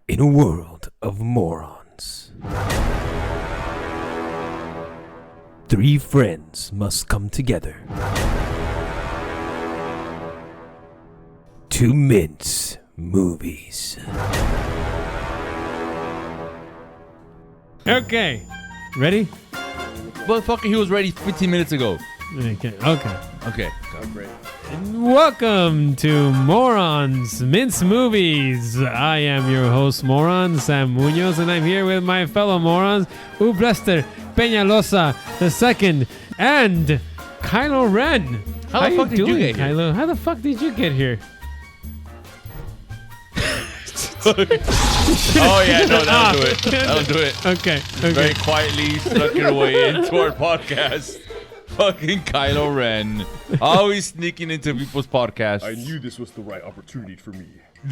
In a world of morons, three friends must come together to mince movies. Okay, ready? Motherfucker, he was ready 15 minutes ago. Okay. Great. Welcome to Morons Mince Movies. I am your host, Moron Sam Munoz, and I'm here with my fellow morons, Ublester Peñalosa II and Kylo Ren. How the fuck did you get here? Kylo? How the fuck did you get here? Oh yeah, no, that'll do it. That'll do it. Okay. Very quietly snuck your way into our podcast. Fucking Kylo Ren. Always sneaking into people's podcasts. I knew this was the right opportunity for me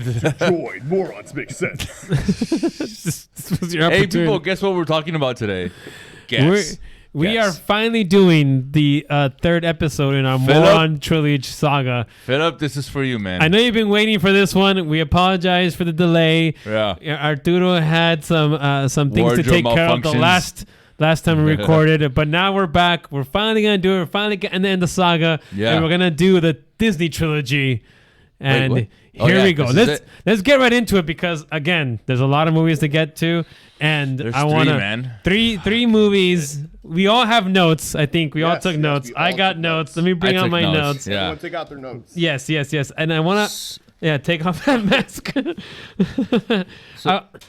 to join Morons Make Sense. This was your Hey opportunity. people, guess what we're talking about today? Guess. We are finally doing the third episode in our Philip? Moron Trilogy saga. Philip, this is for you, man. I know you've been waiting for this one. We apologize for the delay. Yeah. Arturo had some things to Wardrobe take care of the malfunctions. last time we recorded it, but now we're back. We're finally gonna do it. We're finally getting to end the saga, Yeah. and we're gonna do the Disney Trilogy. And what? Oh, here yeah, we go. this is Let's get right into it because again, there's a lot of movies to get to, and There's I want three, man. three movies. We all have notes. I think we all Yes, took yes, notes. we all I got took notes. notes. Let me bring I out took my notes. notes. Yeah. Everyone take out their notes. Yes. And I want to, take off that mask.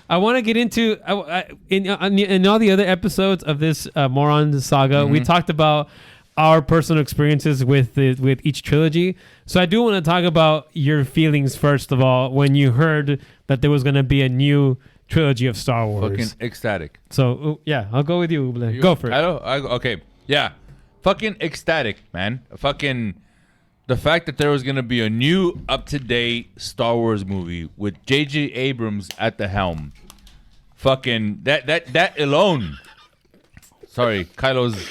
I want to get into, in all the other episodes of this Moron Saga, we talked about our personal experiences with each trilogy. So I do want to talk about your feelings, first of all, when you heard that there was going to be a new trilogy of Star Wars. Fucking ecstatic. So, I'll go with you, Uble. Go for it. Okay. Yeah. Fucking ecstatic, man. Fucking the fact that there was going to be a new up-to-date Star Wars movie with J.J. Abrams at the helm. Fucking that alone. Sorry, Kylo's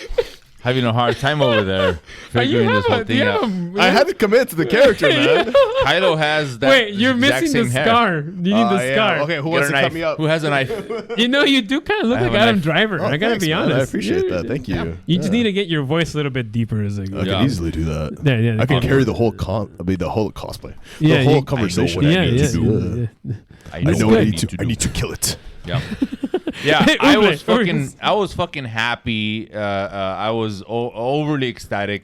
having a hard time over there figuring this whole thing out. I had to commit to the character, man. Kylo has that. Wait, you're exact missing the same hair. scar. You need the Yeah. scar. Okay, who Get wants a to cut knife. me up? Who has a knife? You know, you do kind of look I have like a Adam knife. Driver. Oh, I gotta thanks, be man. honest. I appreciate that. Thank you. You just need to get your voice a little bit deeper as it I goes. can easily do that. Yeah. I can carry the whole the whole cosplay. Yeah, the whole you- conversation. I know Yeah, what I need yeah, to do. yeah. I I know know what I I need need to. to I do. need to kill it. Yeah, yeah. Hey, I Uble, was fucking happy. I was overly ecstatic.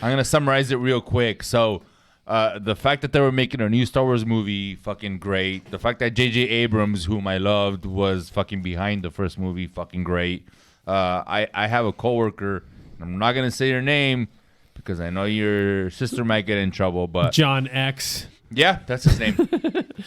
I'm gonna summarize it real quick. So, the fact that they were making a new Star Wars movie, fucking great. The fact that J.J. Abrams, whom I loved, was fucking behind the first movie, fucking great. I have a coworker. I'm not gonna say her name because I know your sister might get in trouble, but John X. yeah, that's his name.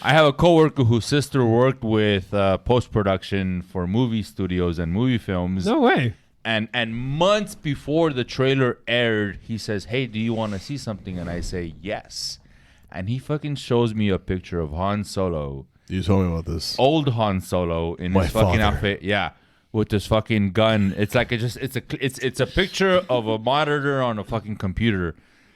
I have a coworker whose sister worked with post-production for movie studios and movie films. No way. And months before the trailer aired, he says, "Hey, do you want to see something?" And I say, "Yes." And he fucking shows me a picture of Han Solo, You told me about this. old Han Solo in My his fucking father. outfit. Yeah. With this fucking gun. It's like it's a picture of a monitor on a fucking computer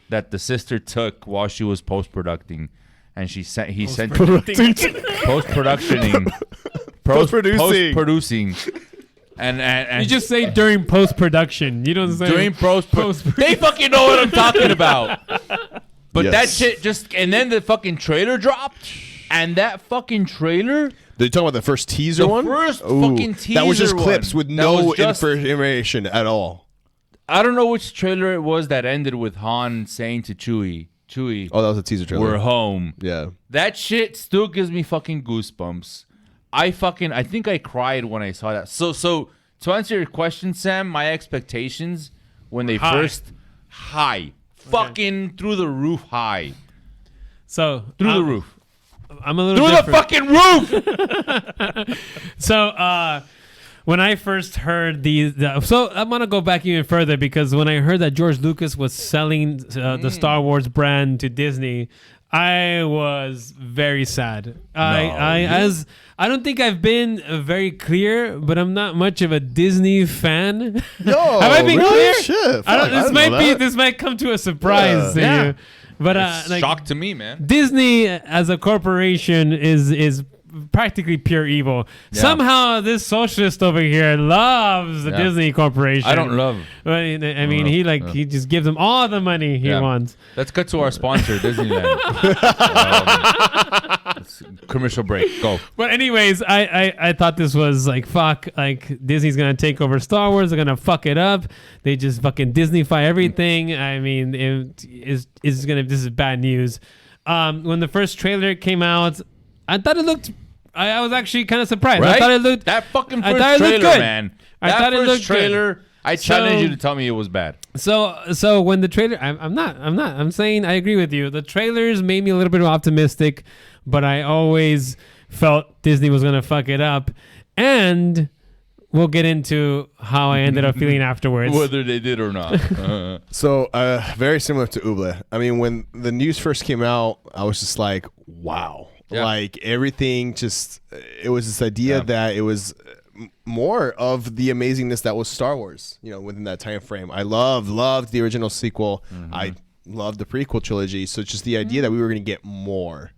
that the sister took while she was post-producing. And he sent post-productioning. Post-producing. And You just say during post-production. You don't say during post. they fucking know what I'm talking about. But Yes. that shit just, and then the fucking trailer dropped, and that fucking trailer, Did you talk about the first teaser the one? first Ooh, fucking that was just teaser clips one. with That no was just- information at all. I don't know which trailer it was that ended with Han saying to Chewie, Oh, that was a teaser trailer. we're home. Yeah. That shit still gives me fucking goosebumps. I think I cried when I saw that. So to answer your question, Sam, my expectations when they fucking through the roof high. So Through the roof. I'm a little Through different. the fucking roof! So when I first heard so I'm gonna go back even further because when I heard that George Lucas was selling the Star Wars brand to Disney, I was very sad. I don't think I've been very clear, but I'm not much of a Disney fan. No, have I been really? clear? Shit, I don't, fuck, I didn't know that. this might come to a surprise to Yeah. you, but It's shock to me, man. Disney as a corporation is practically pure evil. Yeah. Somehow this socialist over here loves the Disney Corporation. I don't love. I mean, he just gives them all the money he wants. Let's cut to our sponsor, Disneyland. Commercial break. Go. But anyways, I thought this was like fuck. Like Disney's gonna take over Star Wars. They're gonna fuck it up. They just fucking Disneyfy everything. I mean, this is bad news. When the first trailer came out, I thought it looked. I was actually kind of surprised. Right? I thought it looked. That fucking I first thought it looked trailer, good. man. I That thought it first looked trailer. good. I challenge you to tell me it was bad. So when the trailer, I'm saying I agree with you. The trailers made me a little bit optimistic, but I always felt Disney was gonna fuck it up, and we'll get into how I ended up feeling afterwards. Whether they did or not. So very similar to Uble. I mean, when the news first came out, I was just like, wow. Yeah. Like everything it was this idea that it was more of the amazingness that was Star Wars, within that time frame. I loved the original sequel. I loved the prequel trilogy. So it's just the idea that we were going to get more.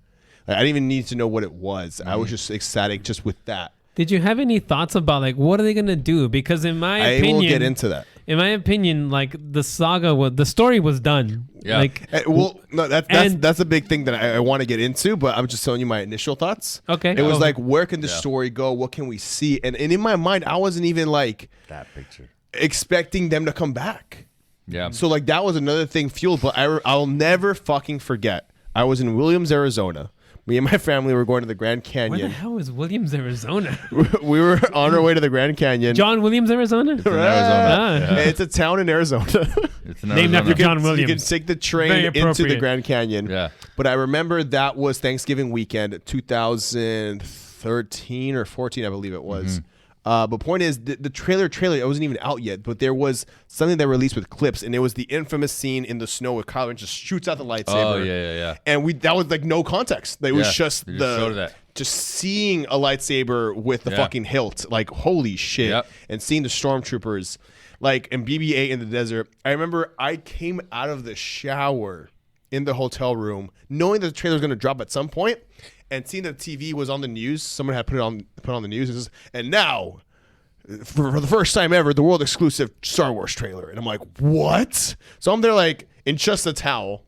Like, I didn't even need to know what it was. I was just ecstatic just with that. Did you have any thoughts about like what are they gonna do? Because in my opinion, I will get into that. In my opinion, like the story was done. Yeah. Like, That's a big thing that I want to get into, but I'm just telling you my initial thoughts. Okay. It was like, where can the story go? What can we see? And in my mind, I wasn't even like That picture. expecting them to come back. Yeah. So like that was another thing fueled, but I'll never fucking forget. I was in Williams, Arizona. Me and my family were going to the Grand where the Canyon. hell is Williams, Arizona? We were on our way to the Grand Canyon. John Williams, Arizona? in Arizona. Ah. It's a town in Arizona. It's in Named after Arizona. John You Williams. can take the Very train into the appropriate. Grand Canyon. Yeah. But I remember that was Thanksgiving weekend, 2013 or 14, I believe it was. But point is, the trailer, it wasn't even out yet, but there was something that released with clips, and it was the infamous scene in the snow where Kylo Ren just shoots out the lightsaber. Oh, yeah. And that was like no context. It was just they just showed the that. just seeing a lightsaber with the fucking hilt, like holy shit, Yep. and seeing the stormtroopers, like and BB-8 in the desert. I remember I came out of the shower in the hotel room, knowing that the trailer was going to drop at some point, and seeing that the TV was on the news. Someone had put on the news, and now. For the first time ever, the world exclusive Star Wars trailer. And I'm like, what? So I'm there like in just a towel.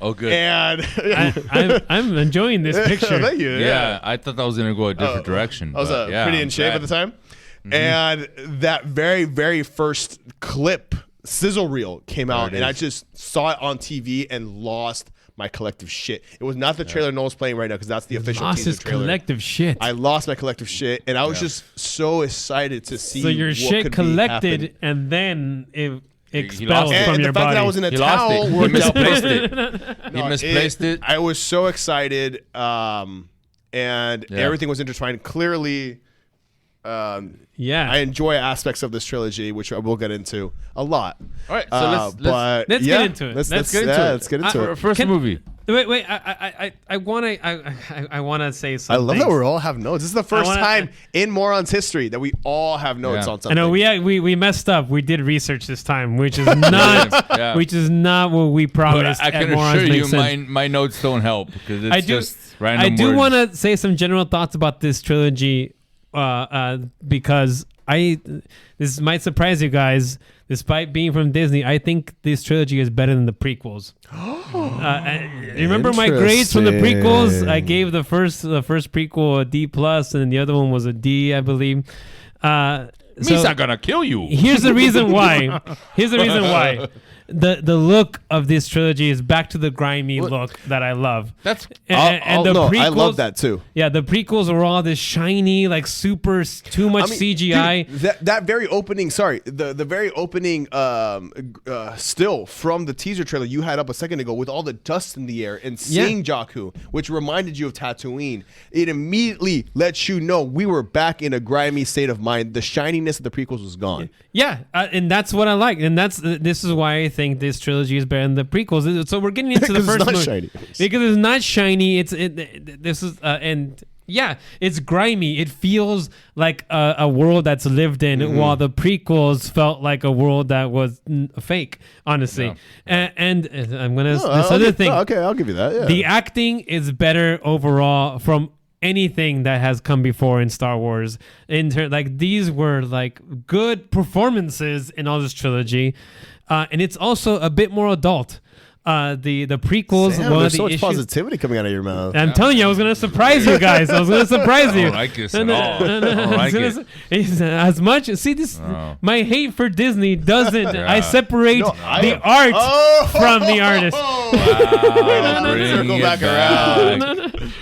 Oh, good. And I'm enjoying this picture. Thank you. Yeah, I thought that was going to go a different direction. I was but yeah, pretty I'm in shape glad. at the time. And that very, very first clip, sizzle reel, came out. it And I is. just saw it on TV and lost my collective shit. It was not the trailer Noel's playing right now because that's the official Lost teaser his trailer. collective shit. I lost my collective shit. And I was just so excited to see So your what shit could be collected happening. and then it lost expelled it. from And your the fact body. that I was in a He lost towel it. He worked out misplaced perfect. it. He misplaced it. I was so excited, and everything was intertwined. Clearly, yeah. I enjoy aspects of this trilogy, which I will get into a lot. All right, so but let's yeah, get into it. Let's Let's get get into it. Let's get into it. First movie. Wait. I wanna say I something. love that we all have notes. This is the first wanna- time in Moron's history that we all have notes Yeah. on I something. know we messed up. We did research this time, which is not Yeah. which is not what we But promised. I can at Morons assure you, Makes Sense. my notes don't help because it's I do. just random I do words. want to say some general thoughts about this trilogy, because this might surprise you guys. Despite being from Disney, I think this trilogy is better than the prequels. Remember my grades from the prequels? I gave the first prequel a D plus, and the other one was a D, I believe. Me's not gonna kill you. Here's the reason why. The look of this trilogy is back to the grimy look that I love. That's And the I prequels, love that too. Yeah, the prequels were all this shiny, like super too much CGI. Dude, that very opening, the very opening still from the teaser trailer you had up a second ago with all the dust in the air and seeing Jakku, which reminded you of Tatooine, it immediately lets you know we were back in a grimy state of mind. The shininess of the prequels was gone. Yeah, and that's what I like, and this is why I think this trilogy is better than the prequels. So we're getting into the 'Cause it's first not movie shiny. because it's not shiny. This is and yeah, it's grimy. It feels like a world that's lived in, while the prequels felt like a world that was fake. Honestly, and I'm gonna this other thing. Okay, I'll give you that. Yeah. The acting is better overall from anything that has come before in Star Wars. Like these were like good performances in all this trilogy, and it's also a bit more adult. The prequels. Damn, one there's of the so much issues, positivity coming out of your mouth. I'm telling you, I was gonna surprise you guys. I was gonna surprise you. I don't like this at all. I don't like it. As much see this, my hate for Disney doesn't. Yeah. I separate No, the art from the artist. Wow, bring Circle it back around.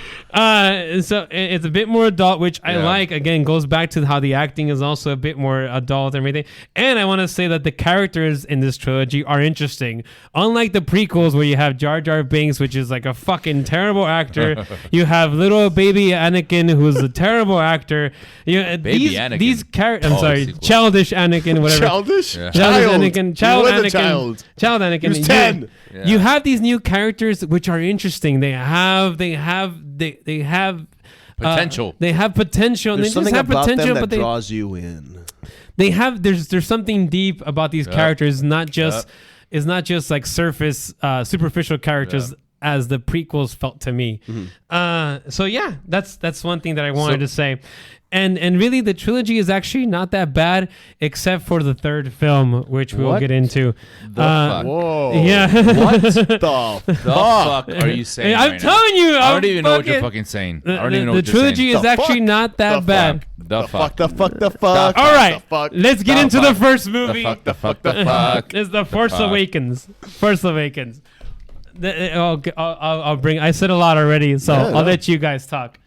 So it's a bit more adult, which I Yeah. like. Again, goes back to how the acting is also a bit more adult and everything. And I want to say that the characters in this trilogy are interesting. Unlike the prequels where you have Jar Jar Binks, which is like a fucking terrible actor. You have little baby Anakin, who's a terrible actor. Baby Anakin. These characters. I'm Oh, sorry, sequel. childish Anakin, whatever. Childish? Yeah. Childish Child. Anakin. Child He was a Anakin. child. Child Anakin. He was Yeah. 10. Yeah. You have these new characters which are interesting. They have Potential. They have potential. There's They just something have about potential, them but that draws you in. they have there's something deep about these characters. Not just it's not just like surface superficial characters as the prequels felt to me. So yeah, that's one thing that I wanted to say. And really, the trilogy is actually not that bad, except for the third film, which we'll What get into. the fuck? Whoa. Yeah. What the The fuck are you saying? I'm right now? telling you, I don't even know what you're fucking saying. I don't even know the what you're trilogy saying. is actually fuck? not that The bad. The fuck. The fuck. All right, The fuck. let's get The into fuck. the first The movie. fuck. The fuck. The fuck. It's the Force fuck. Awakens. Force Awakens. I'll bring. I said a lot already, so Yeah, I'll no. let you guys talk.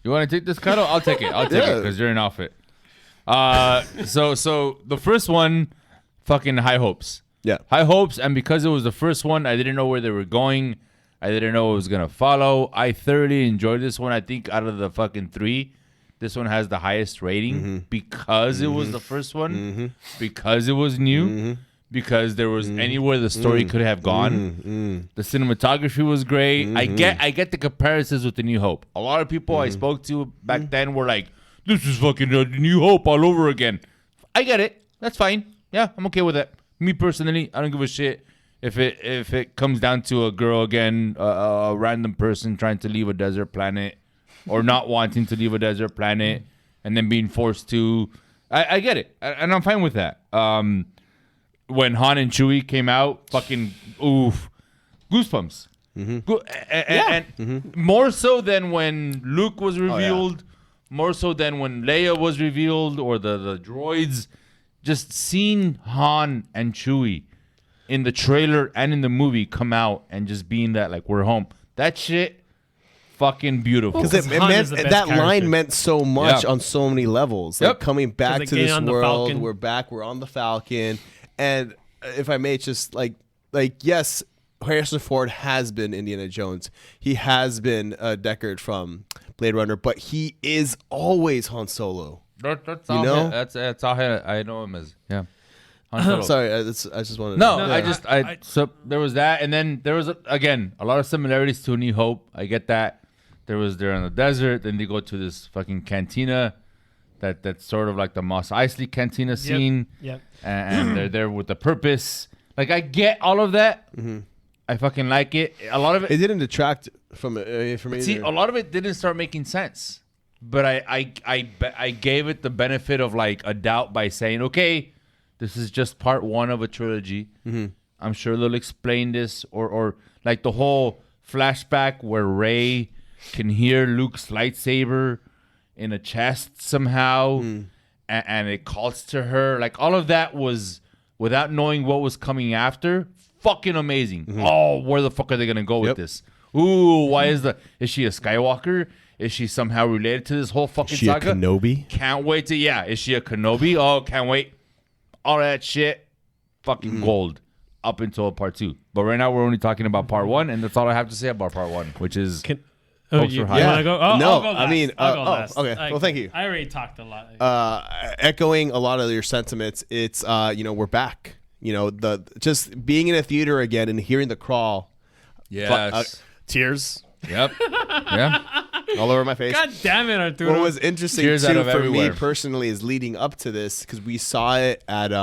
You want to take this, Cuddle? I'll take it. I'll take it Yeah. because you're an outfit. So the first one, fucking high hopes. Yeah. High hopes, and because it was the first one, I didn't know where they were going. I didn't know what was gonna follow. I thoroughly enjoyed this one. I think out of the fucking three, this one has the highest rating because it was the first one, because it was new, because there was anywhere the story could have gone. The cinematography was great. I get the comparisons with the New Hope. A lot of people I spoke to back then were like, "This is fucking New Hope all over again." I get it. That's fine. Yeah, I'm okay with it. Me personally, I don't give a shit if it comes down to a girl again, a random person trying to leave a desert planet, or not wanting to leave a desert planet, and then being forced to. I get it, and I'm fine with that. When Han and Chewie came out, fucking oof, goosebumps. And more so than when Luke was revealed, more so than when Leia was revealed, or the droids. Just seeing Han and Chewie in the trailer and in the movie come out and just being that, like, we're home. That shit, fucking beautiful. Because it Han meant is the best that character. line meant so much Yeah. on so many levels. Like Yep. coming back like to getting this on the world, Falcon. we're back. We're on the Falcon, and if I may, it's just like yes, Harrison Ford has been Indiana Jones. He has been Deckard from Blade Runner, but he is always Han Solo. That's You all know? that's all I know him as. Yeah. Han Solo. Sorry, I just wanted. No, to, so there was that, and then there was again a lot of similarities to A New Hope. I get that. They're in the desert, then they go to this fucking cantina, that's sort of like the Mos Eisley cantina scene, Yep. and they're there with the purpose. Like, I get all of that. I fucking like it. A lot of It didn't detract from it for me. See, either. a lot of it didn't start making sense, but I gave it the benefit of like a doubt by saying, okay, this is just part one of a trilogy. I'm sure they'll explain this, or like the whole flashback where Rey can hear Luke's lightsaber in a chest somehow, and it calls to her. Like, all of that was, without knowing what was coming after, fucking amazing. Oh, where the fuck are they gonna go with this? Ooh, is she a Skywalker? Is she somehow related to this whole fucking Is she a saga? Kenobi? Can't wait to, is she a Kenobi? Oh, can't wait. All that shit, fucking gold up until part two. But right now we're only talking about part one, and that's all I have to say about part one, which is Folks you are high. want to go? Oh, No, I'll go last. I mean, I'll go oh, last. okay. Well, thank you. I already talked a lot. Echoing a lot of your sentiments, it's we're back. The just being in a theater again and hearing the crawl. Yes. Tears Yep. Yeah. all over my face. God damn it, Arturo. What was interesting Tears out too of for everywhere. me personally is leading up to this, because we saw it at the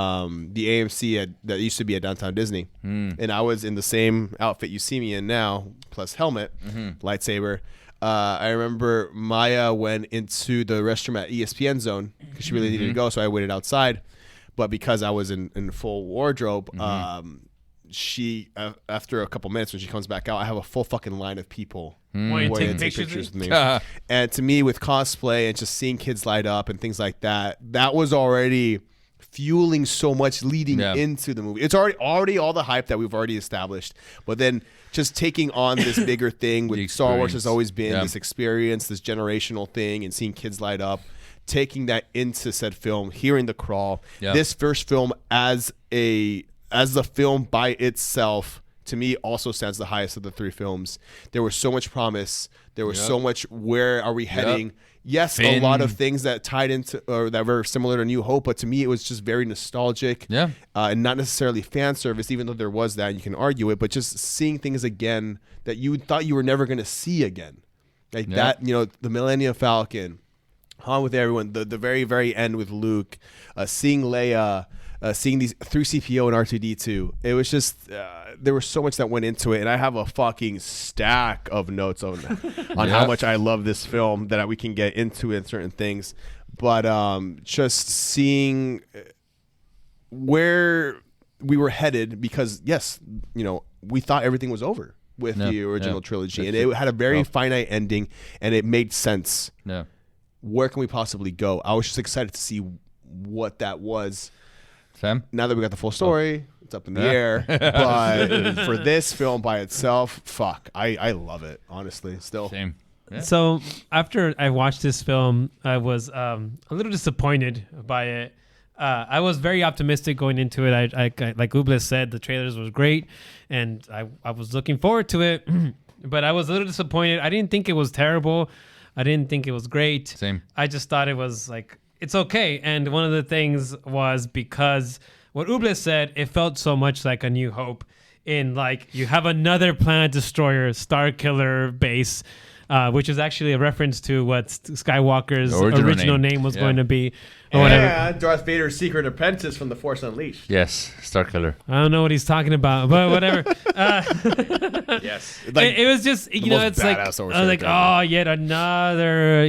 AMC that used to be at Downtown Disney, and I was in the same outfit you see me in now, plus helmet, lightsaber. I remember Maya went into the restroom at ESPN Zone because she really needed to go, so I waited outside. But because I was in full wardrobe, she after a couple minutes when she comes back out, I have a full fucking line of people wanting to take take pictures with me. And to me, with cosplay and just seeing kids light up and things like that, that was already fueling so much leading into the movie. It's already all the hype that we've already established, but then just taking on this bigger thing with Star Wars has always been this experience, this generational thing, and seeing kids light up, taking that into said film, hearing the crawl. This first film as the film by itself, to me, also stands the highest of the three films. There was so much promise. There was so much, where are we heading? Yes, Finn. a lot of things that tied into or that were similar to New Hope, but to me, it was just very nostalgic. And not necessarily fan service, even though there was that, and you can argue it, but just seeing things again that you thought you were never going to see again. Like that, the Millennium Falcon, Han with everyone, the very, very end with Luke, seeing Leia, seeing these through CPO and R2D2. It was just there was so much that went into it, and I have a fucking stack of notes on how much I love this film that we can get into in certain things. But just seeing where we were headed, because yes, we thought everything was over with the original trilogy, and it had a very finite ending, and it made sense. Where can we possibly go? I was just excited to see what that was. Sam? Now that we got the full story, it's up in the air. But for this film by itself, fuck, I love it, honestly, still. Same. Yeah. So after I watched this film, I was a little disappointed by it. I was very optimistic going into it. I like Ublis said, the trailers was great, and I was looking forward to it. But I was a little disappointed. I didn't think it was terrible. I didn't think it was great. Same. I just thought it was like, it's okay. And one of the things was because what Ublis said, it felt so much like A New Hope, in like you have another planet destroyer, Star Killer base, which is actually a reference to what Skywalker's original name was going to be. Or whatever. Yeah, Darth Vader's secret apprentice from The Force Unleashed. Yes, Star Killer. I don't know what he's talking about, but whatever. Yes. It was just, it's like, I was like, oh, yet another,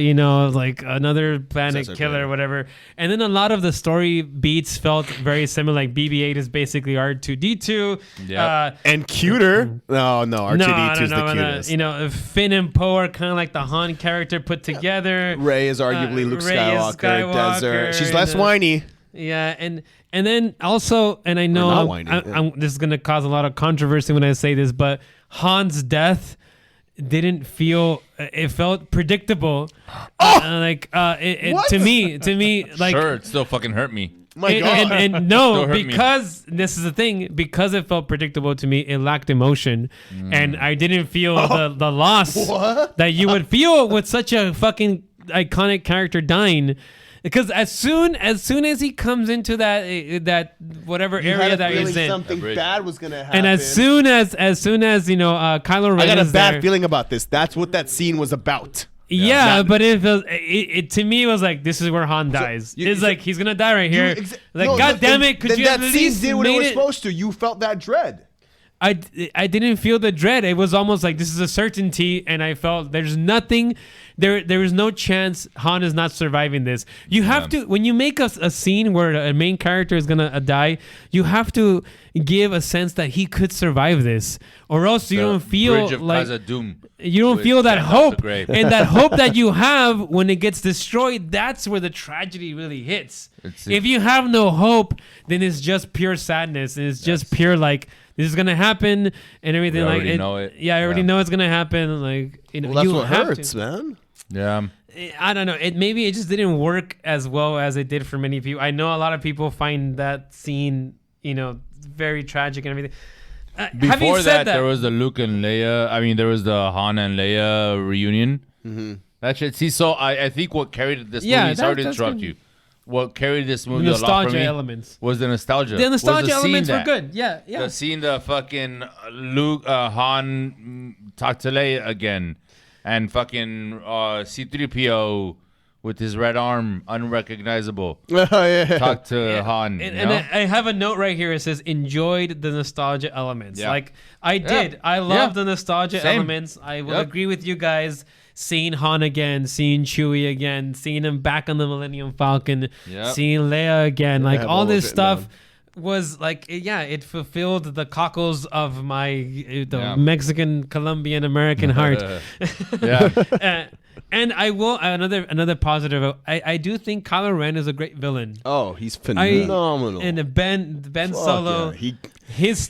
like another planet killer or whatever. And then a lot of the story beats felt very similar. Like BB-8 is basically R2-D2. Yeah. And cuter. No, R2-D2 is the cutest. Finn and Poe are kind of like the Han character put together. Rey is arguably Luke Skywalker. Desert. She's less whiny. Yeah, and then also, and I know this is going to cause a lot of controversy when I say this, but Han's death didn't feel, it felt predictable. To me, like, sure, it still fucking hurt me. My God. And no, because this is the thing, because it felt predictable to me, it lacked emotion, and I didn't feel the loss that you would feel with such a fucking iconic character dying. Because as soon as he comes into that whatever area that he's in, something bad was gonna happen. and as soon as Kylo Ren, I got a is bad there, feeling about this. That's what that scene was about. Yeah, but it to me was like, this is where Han dies. It's like he's gonna die right here. God damn it! Could you that at scene least did what it was made supposed to? You felt that dread. I didn't feel the dread. It was almost like this is a certainty, and I felt there's nothing. There is no chance Han is not surviving this. You have to, when you make a scene where a main character is gonna die, you have to give a sense that he could survive this, or else you don't feel like you don't feel that hope, and that hope that you have when it gets destroyed. That's where the tragedy really hits. If you have no hope, then it's just pure sadness, and it's just pure like, this is gonna happen and everything. I already know it. Yeah, I already know it's gonna happen. Like, that's you what have hurts, to. man. Yeah. I don't know. Maybe it just didn't work as well as it did for many people. I know a lot of people find that scene, very tragic and everything. Before that, there was the Luke and Leia. I mean, there was the Han and Leia reunion. Mm-hmm. That shit. See, so I think what carried this movie. Sorry to interrupt you. What carried this movie a lot for me elements was the nostalgia. The nostalgia elements were good. Yeah. The scene, the fucking Luke, Han talk to Leia again, and fucking C-3PO with his red arm, unrecognizable. Talk to Han. And I have a note right here. It says, enjoyed the nostalgia elements. Like, I did. I love the nostalgia elements. I will agree with you guys. seeing Han again, seeing Chewie again, seeing him back on the Millennium Falcon, Yep. seeing Leia again, like have all all this of it stuff down. was like, yeah, it fulfilled the cockles of the Yeah. Mexican, Colombian, American heart. Yeah. And I will another positive. I do think Kylo Ren is a great villain. Oh, he's phenomenal. And Ben Fuck Solo, yeah.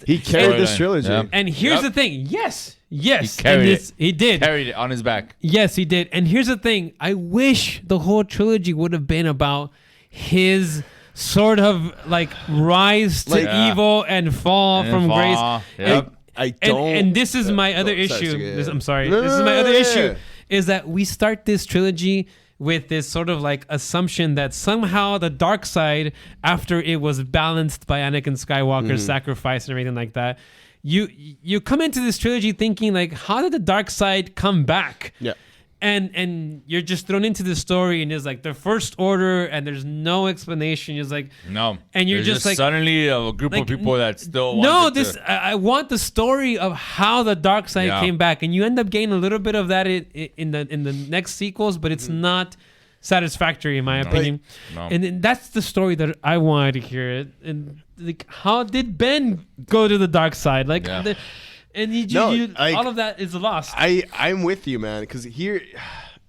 he carried this Storyline. trilogy. Yeah. And here's Yep. the thing. Yes. He And carried it. he did. Carried it on his back. Yes, he did. And here's the thing. I wish the whole trilogy would have been about his sort of like rise to Like- Yeah. evil and fall And from fall. grace. Yep. I don't. And this is my other sorry, issue. sorry, yeah. I'm sorry. No, This is no, my no, other yeah, issue yeah. is that we start this trilogy with this sort of like assumption that somehow the dark side, after it was balanced by Anakin Skywalker's sacrifice and everything like that, you come into this trilogy thinking like, how did the dark side come back? Yeah. And you're just thrown into the story and it's like the First Order and there's no explanation. It's like, No. And you're There's just like- suddenly a group like, of people that still no, wanted this to- I want the story of how the dark side Yeah. came back, and you end up getting a little bit of that in the next sequels, but it's not satisfactory in my opinion. No. And then that's the story that I wanted to hear. It and like, how did Ben go to the dark side? Like, Yeah. and you, No, you, like, all of that is lost. I'm with you, man. Because here,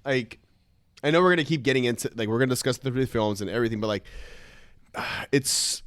like, I know we're gonna keep getting into like we're gonna discuss the three films and everything, but like, it's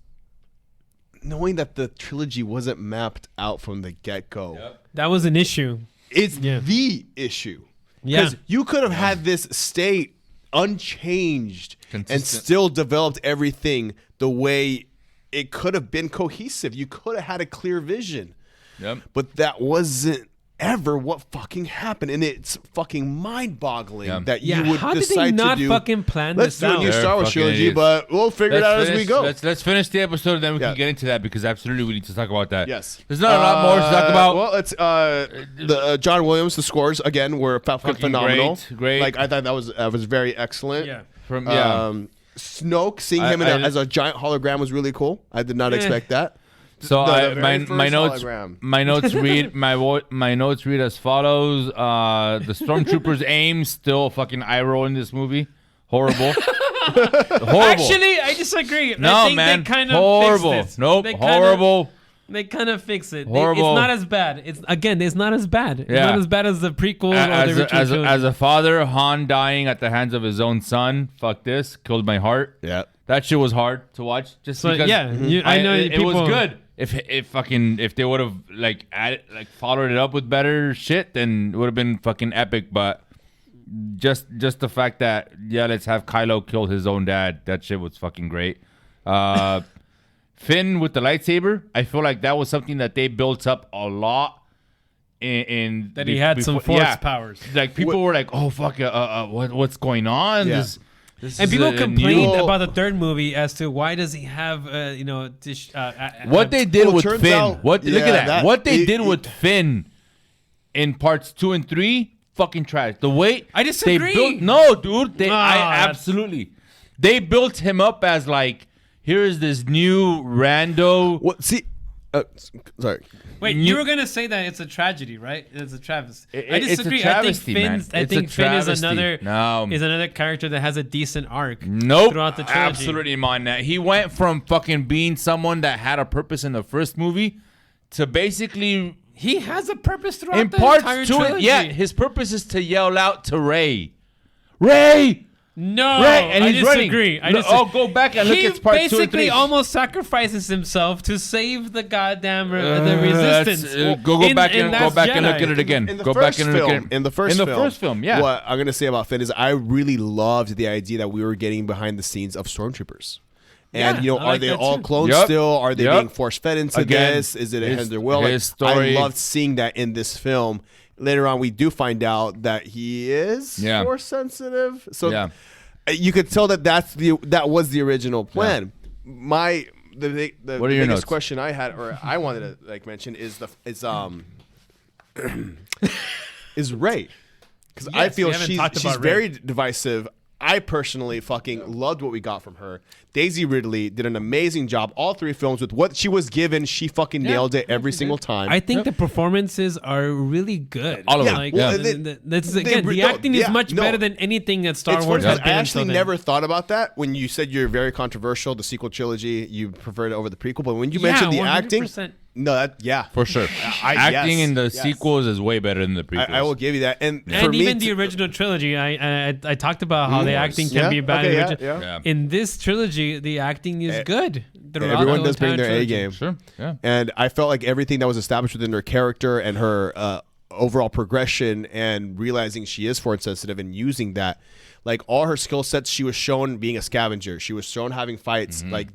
knowing that the trilogy wasn't mapped out from the get go. That was an issue. It's Yeah. the issue. Yeah. Because you could have had this stay unchanged and Consistent. still developed everything the way it could have been cohesive. You could have had a clear vision. Yep. But that wasn't ever what fucking happened. And it's fucking mind-boggling Yeah. that Yeah, you would how did decide they not to do. fucking plan Let's this do a out? new They're Star Wars fucking trilogy, idiots. but we'll figure it out as we finish, go. Let's finish the episode, then we Yeah. can get into that because absolutely we need to talk about that. Yes. There's not a lot more to talk about. Well, it's the John Williams. The scores again were fucking phenomenal. great. Like I thought that was very excellent. Yeah. From yeah. Snoke, seeing him as a giant hologram was really cool. I did not expect that. So The I, very my first notes hologram. my notes read my notes read as follows. The stormtroopers aim still fucking eye roll in this movie. Horrible. Horrible. Actually, I disagree. no I think man. they kind of horrible. fixed it. Nope. They kinda- Horrible. They kind of fix it. Horrible. It's not as bad. It's not as bad. It's Yeah. not as bad as the prequel or As the a, original as, a, trilogy. as a father, Han dying at the hands of his own son. Fuck this. Killed my heart. Yeah. That shit was hard to watch. Just So, because yeah, I know it people- was good. If they would have like added like followed it up with better shit, then it would have been fucking epic. But just the fact that let's have Kylo kill his own dad. That shit was fucking great. Finn with the lightsaber. I feel like that was something that they built up a lot. In that he had some force powers. Like people were like, "Oh fuck, what's going on?" Yeah. This And is people a complained new- about the third movie as to why does he have, what they did Well, with turns Finn. out- Look yeah, at that. that- What they it- did it- with Finn in parts 2 and 3, fucking trash. The way I disagree. They built, no, dude. I that's- absolutely. They built him up as like, here is this new rando. What? See, sorry. Wait, you were gonna say that it's a tragedy, right? It's a travesty. I It's a disagree. travesty, I think man. Finn's, I It's a think Finn is travesty. another No. is another character that has a decent arc. Nope. Throughout the trilogy. Absolutely, man. He went from fucking being someone that had a purpose in the first movie to basically He has a purpose throughout in the parts entire 2. trilogy. Yeah, his purpose is to yell out to Ray. Ray! No, Right, and I he's running. disagree. I No, disagree. oh, go back and look He at part 2 and 3. basically almost sacrifices himself to save the goddamn the resistance. Go back and Last look at Jedi. it again. In the Go first back and look film, at it. in the first film, yeah. What I'm gonna say about Finn is I really loved the idea that we were getting behind the scenes of stormtroopers. And Yeah, I are like they that all too. clones Yep. still? Are they Yep. being force fed into Again, this? Is it a his- hand their will? his story- I loved seeing that in this film. Later on, we do find out that he is Yeah. force sensitive. So Yeah. you could tell that that was the original plan. The What are your biggest notes? question I had, or I wanted to like mention, is is Rey, because I Yes, feel we haven't talked she's about Rey. very divisive. I personally fucking loved what we got from her. Daisy Ridley did an amazing job. All 3 films with what she was given, she fucking nailed it every single time. I think the performances are really good. All of them. Like, Yeah. the acting is much better than anything that Star It's Wars funny has 'cause been. I actually until then. never thought about that when you said you're very controversial. The sequel trilogy, you preferred it over the prequel. But when you mentioned the acting, 100%. no, For sure. Acting in the sequels is way better than the prequels. I will give you that. And for And me, even the original trilogy, I talked about how the acting can be bad. Okay, in the yeah, original- yeah. In this trilogy, the acting is good. throughout everyone the does bring entire their A trilogy. game. Sure. Yeah. And I felt like everything that was established within her character and her overall progression and realizing she is force sensitive and using that, like all her skill sets, she was shown being a scavenger. She was shown having fights. Like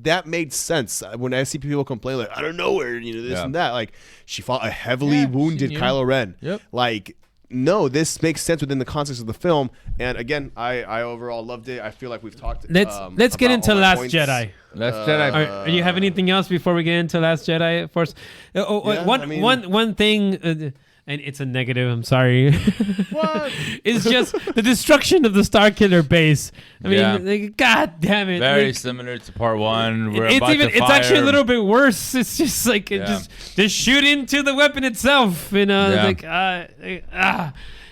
that made sense. When I see people complain, like, I don't know where, this and that. Like she fought a heavily wounded Kylo Ren. Yep. Like, no, this makes sense within the context of the film. And again, I overall loved it. I feel like we've talked. Let's get about into all my Last points. Jedi. Last Jedi. Are you have anything else before we get into Last Jedi? Force. One thing. And it's a negative. I'm sorry. What? It's just the destruction of the Starkiller base. I mean, Yeah. like, God damn it! Very Like, similar to part 1. We're it's about even. to It's actually a fire- little bit worse. It's just like just shoot into the weapon itself.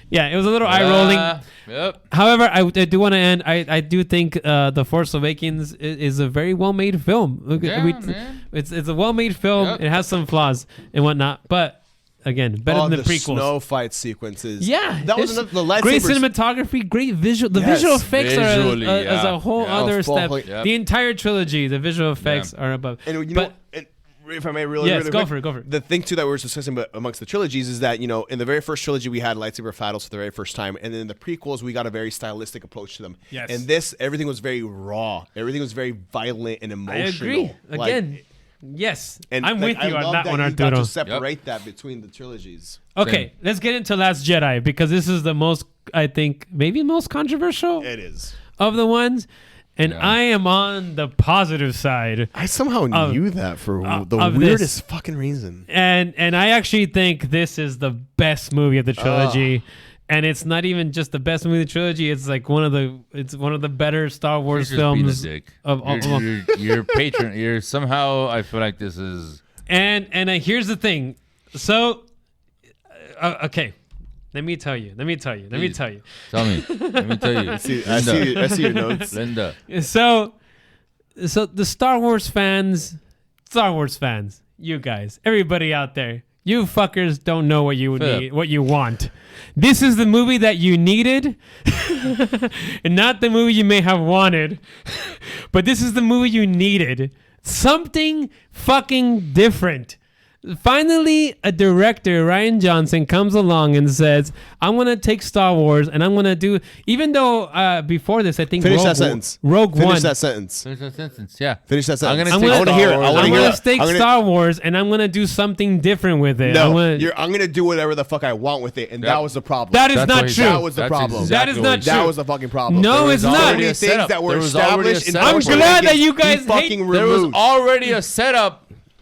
Yeah, it was a little eye rolling. Yep. However, I do want to end. I do think The Force Awakens is a very well made film. Man. It's a well made film. Yep. It has some flaws and whatnot, but again, better than the prequels. Snow fight sequences. Yeah, that was it's the lightsabers. great cinematography, great visual. The Yes, visual effects visually, are as a whole yeah. other Full step. point. Yep. The entire trilogy, the visual effects are above. And you But- know, and if I may, really, Yes, really go quick, for it, go for it. The thing too that we were discussing amongst the trilogies is that in the very first trilogy we had lightsaber battles for the very first time, and then in the prequels we got a very stylistic approach to them. Yes. And this, everything was very raw. Everything was very violent and I emotional. agree. Like, Again, yes, and I'm with I you on love that one, you got Arturo. to separate that between the trilogies. Okay, let's get into Last Jedi because this is the most, I think, maybe most controversial It is. of the ones. And Yeah. I am on the positive side. I somehow knew that for the of weirdest this. fucking reason. And I actually think this is the best movie of the trilogy. And it's not even just the best movie of the trilogy. It's like one of the better Star Wars You're just being a films dick. of all. You're patron. You're somehow. I feel like this is. And here's the thing. So, okay, let me tell you. Tell me. Let me tell you. I see your notes. Linda. So the Star Wars fans, you guys, everybody out there, you fuckers don't know what you Philip. need, what you want. This is the movie that you needed, and not the movie you may have wanted, but this is the movie you needed. Something fucking different. Finally, a director, Rian Johnson, comes along and says, I'm going to take Star Wars and I'm going to do, even though before this, I think Finish Rogue, that sentence. Rogue Finish One. that sentence. Finish that sentence. Yeah. Finish that sentence. I'm gonna I want to hear it. I want to I'm hear going to it. take I'm gonna- Star Wars and I'm going to do something different with it. No, I'm gonna do whatever the fuck I want with it, and that was the problem. That is That's not what he true. said. That was the That's problem. exactly That is what not he true. said. That was the fucking problem. No, There it's was not. so There many was things already a that were setup. There was already a established. in setup. I'm Force glad that Awakens. you guys He fucking hate- There was removed. already a setup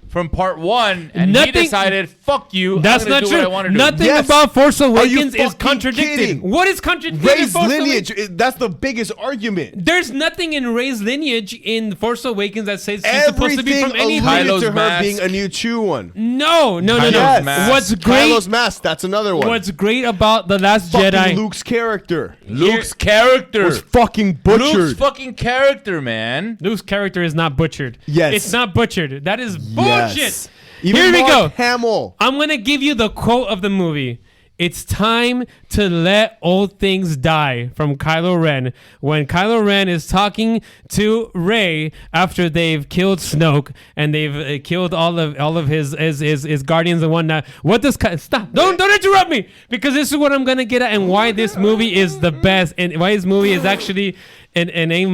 from part 1, and Nothing- he decided, "Fuck you." That's I'm gonna not do what I true. want to do. Nothing Yes. about Force Are you Awakens is fucking contradicted. kidding? What is contradicted? Rey's Force lineage. Awakens? That's the biggest argument. There's nothing in Rey's lineage in Force Awakens that says she's supposed to be Everything from anything. alluded Kylo's to her mask. being a new Chew one. No. Kylo's mask. What's great? Kylo's mask. That's another one. What's great about the Last fucking Jedi? Luke's character Luke's character. was fucking butchered. Luke's fucking character, man. Luke's character is not butchered. Yes. It's not butchered. That is bullshit. Yes. Even Here we Mark go. Hamill. I'm going to give you the quote of the movie. It's time to let old things die from Kylo Ren. When Kylo Ren is talking to Rey after they've killed Snoke and they've killed all of his guardians and whatnot. What does stop? Don't interrupt me, because this is what I'm gonna get at and why this movie is the best and why this movie is actually an A- in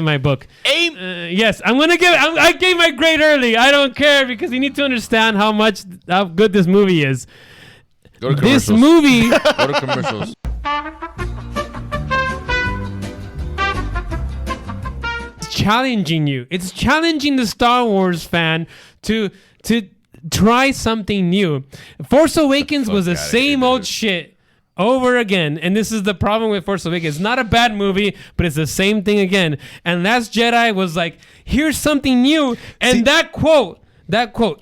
my book. Yes, I'm gonna give. I gave my grade early. I don't care because you need to understand how good this movie is. Go to This commercials. movie. Go to commercials. Challenging you. It's challenging the Star Wars fan to try something new. Force Awakens was the outta same here, old dude. shit over again. And this is the problem with Force Awakens. It's not a bad movie, but it's the same thing again. And Last Jedi was like, here's something new. And that quote,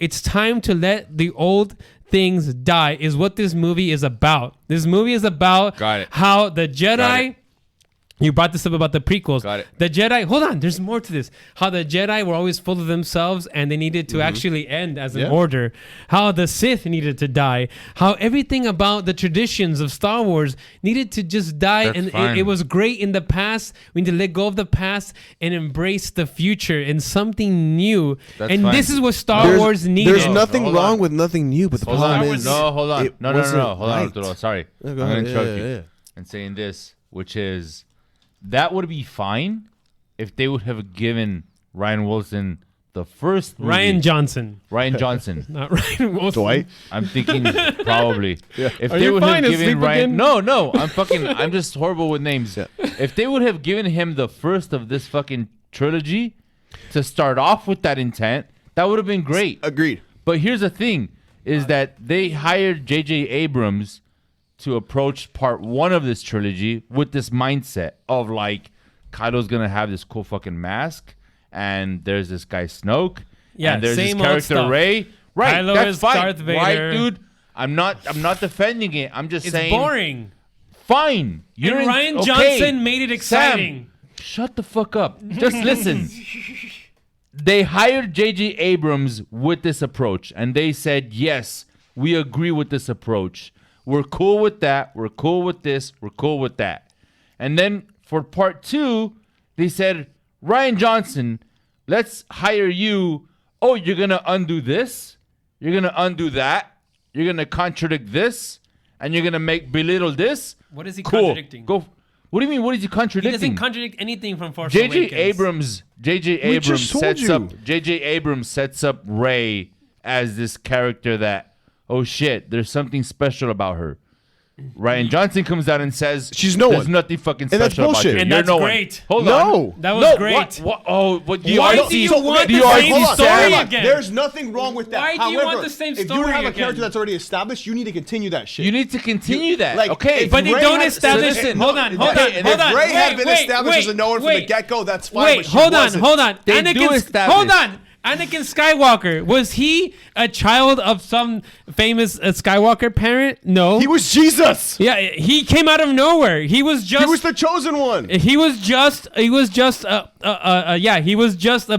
it's time to let the old things die, is what this movie is about. This movie is about how the Jedi... You brought this up about the prequels. Got it. The Jedi, hold on, there's more to this. How the Jedi were always full of themselves and they needed to actually end as an order. How the Sith needed to die. How everything about the traditions of Star Wars needed to just die. It was great in the past. We need to let go of the past and embrace the future and something new. This is what Star Wars needed. There's nothing wrong with nothing new, but the problem is... Hold on. No. Hold on, right. Arturo. Sorry. I'm go going to ahead. interrupt you and saying this, which is... That would be fine if they would have given Ryan Wilson the first movie. Ryan Johnson. Not Ryan Wilson. Dwight? I'm thinking probably. If Are they you would fine have asleep given Ryan... again? No. I'm just horrible with names. Yeah. If they would have given him the first of this fucking trilogy to start off with that intent, that would have been great. Agreed. But here's the thing, is that they hired J.J. Abrams to approach part 1 of this trilogy with this mindset of like, Kylo's gonna have this cool fucking mask, and there's this guy Snoke, and there's this same old character stuff. Ray. Right, Kylo that's is fine. Darth Vader. Right, dude. I'm not defending it. I'm just It's saying boring. fine. And Ryan Johnson made it exciting. Sam, shut the fuck up. Just listen. They hired J.J. Abrams with this approach, and they said, yes, we agree with this approach. We're cool with that. We're cool with this. We're cool with that. And then for part 2, they said, Ryan Johnson, let's hire you. Oh, you're going to undo this? You're going to undo that? You're going to contradict this? And you're going to belittle this? What is he cool. contradicting? Go. What do you mean? What is he contradicting? He doesn't contradict anything from Force Awakens. J.J. Abrams sets up Rey as this character that, oh shit, there's something special about her. Ryan Johnson comes out and says she's no one. There's nothing fucking And that's special about bullshit. you. And You're that's no great. One. Hold No. on. That was great. What? Oh, what? Why do you want the same story again? There's nothing wrong with that. Why do you However, want the same if story you have again? a character that's already established, you need to continue that shit. You need to continue that. like, okay, But they Rey don't had- establish. listen, Hold on. If Rey had been established as a known from the get-go, that's fine. Wait, but she hold on. wasn't. They do establish. Hold on. Anakin Skywalker, was he a child of some famous Skywalker parent? No. He was Jesus. Yeah, he came out of nowhere. He was just. He was the chosen one. He was just a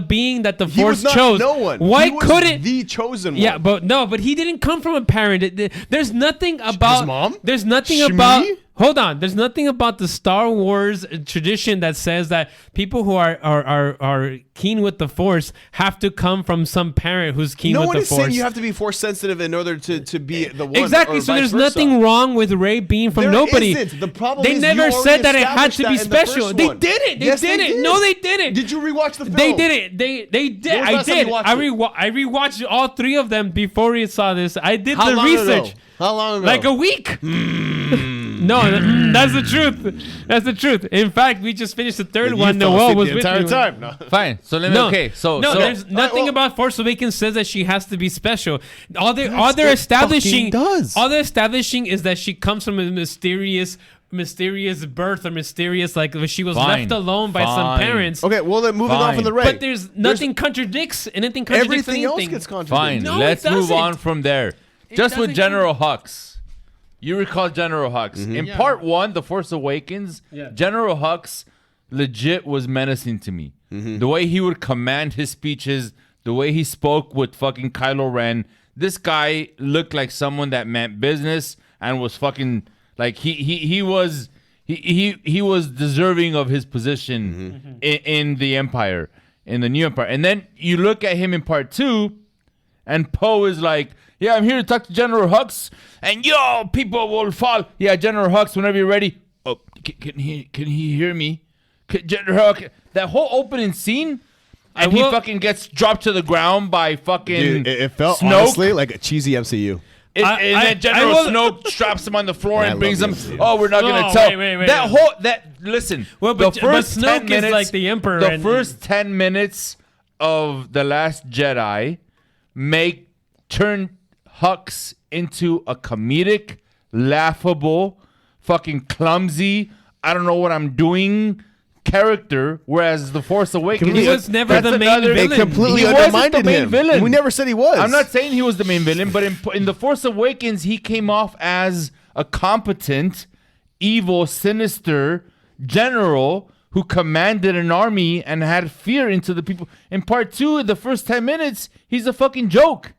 being that the He Force was not chose. no one. Why he was couldn't the chosen one? Yeah, but he didn't come from a parent. There's nothing about his mom? There's nothing Shmi? about. Hold on. There's nothing about the Star Wars tradition that says that people who are keen with the Force have to come from some parent who's keen No with one the is Force. saying you have to be Force sensitive in order to be the one. Exactly. or So vice there's versa. nothing wrong with Rey being from There nobody. isn't. The problem they is never you said already that it had established to be that in the special. first They one. did it. They Yes, did they it. did. No, they didn't. Did you rewatch the film? They did it. They did. When was the I last time did. you watched I rewatched all 3 of them before we saw this. I did How the long research. ago? How long ago? Like a week. No, that's the truth. That's the truth. In fact, we just finished the 3rd You one. fell Noel asleep was the with entire me. time. No. Fine. So let me. No, Okay. So there's nothing well- about Force Awakens says that she has to be special. All they're establishing is that she comes from a mysterious birth or mysterious, like she was Fine. left alone by some Fine. parents. Okay, well then moving on Fine. from the Rey. But there's nothing contradicts anything. Contradicts everything else anything. gets Fine. contradicted. No, Let's it move doesn't. on from there. Just with doesn't General Hux. You recall General Hux. In Yeah. part 1, The Force Awakens, Yeah. General Hux legit was menacing to me. The way he would command his speeches, the way he spoke with fucking Kylo Ren. This guy looked like someone that meant business and was fucking like he was deserving of his position in the Empire, in the new Empire. And then you look at him in part 2, and Poe is like, yeah, I'm here to talk to General Hux, and yo, people will fall. Yeah, General Hux, whenever you're ready. Oh, can he hear me? General Hux, that whole opening scene, and he fucking gets dropped to the ground by fucking Dude, it felt Snoke. honestly like a cheesy MCU. And I then General will- Snoke straps him on the floor I and brings him. love the MCU. Oh, we're not No, gonna tell. wait. Listen. Well, the but first Snoke 10 is minutes, like the Emperor The and- first 10 minutes of the Last Jedi turn Hux into a comedic, laughable, fucking clumsy, I don't know what I'm doing character, whereas the Force Awakens, He was never that's the main another- villain. It completely He wasn't undermined the main him. villain. We never said he was. I'm not saying he was the main villain, but in the Force Awakens, he came off as a competent, evil, sinister general who commanded an army and had fear into the people. In part 2, in the first 10 minutes, he's a fucking joke.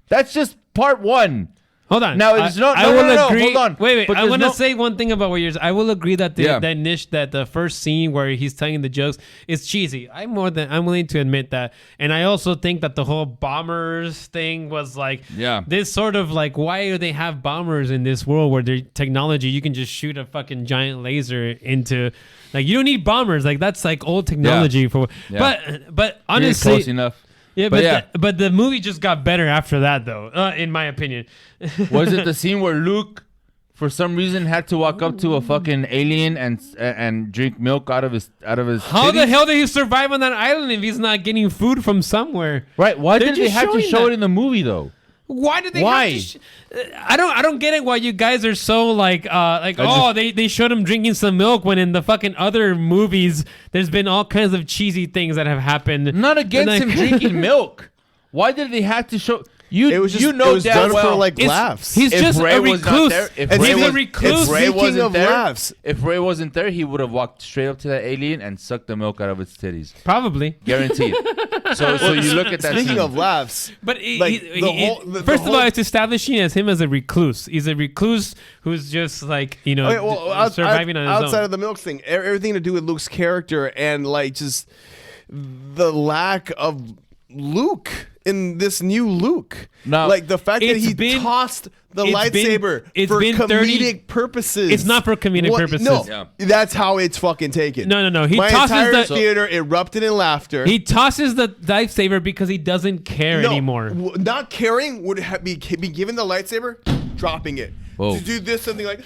That's just part 1. Hold on. Now, it's not- I no, will no, no, agree. hold on. Wait. But I there's want to no- say one thing about what yours. I will agree that Yeah. that the first scene where he's telling the jokes is cheesy. I'm willing to admit that, and I also think that the whole bombers thing was like, Yeah. this sort of like, why do they have bombers in this world where their technology you can just shoot a fucking giant laser into, like you don't need bombers, like that's like old technology for. Yeah. But You're honestly, close enough. yeah, But yeah. but the movie just got better after that, though, in my opinion. Was it the scene where Luke, for some reason, had to walk up to a fucking alien and drink milk out of his How the titties? hell did he survive on that island if he's not getting food from somewhere? Right? Why They're did they just have to showing show that. it in the movie though? Why did they? Why? Have to I don't get it. Why you guys are so like they showed him drinking some milk when in the fucking other movies there's been all kinds of cheesy things that have happened. Not against And him like- drinking milk. Why did they have to show you? It was just, you know it was damn done well. for like It's- laughs. He's If just Ray a was not recluse. there- if He's Ray a was- recluse. if Ray Speaking wasn't of there, laughs. if Ray wasn't there, he would have walked straight up to that alien and sucked the milk out of its titties, Probably. guaranteed. so you look at that. Speaking scene. of laughs, But Like, the first of whole- all, it's establishing as him as a recluse. He's a recluse who's just like okay, well, surviving on his outside own. of the milk thing, everything to do with Luke's character and like just the lack of Luke in this new Luke. No. Like the fact that It's he been- tossed the it's been- lightsaber it's for been comedic 30 purposes. It's not for comedic purposes. No, Yeah. that's how it's fucking taken. No. He My tosses entire the- theater erupted in laughter. He tosses the lightsaber because he doesn't care No, anymore. Not caring would be given the lightsaber, dropping it. Whoa. To do this something like,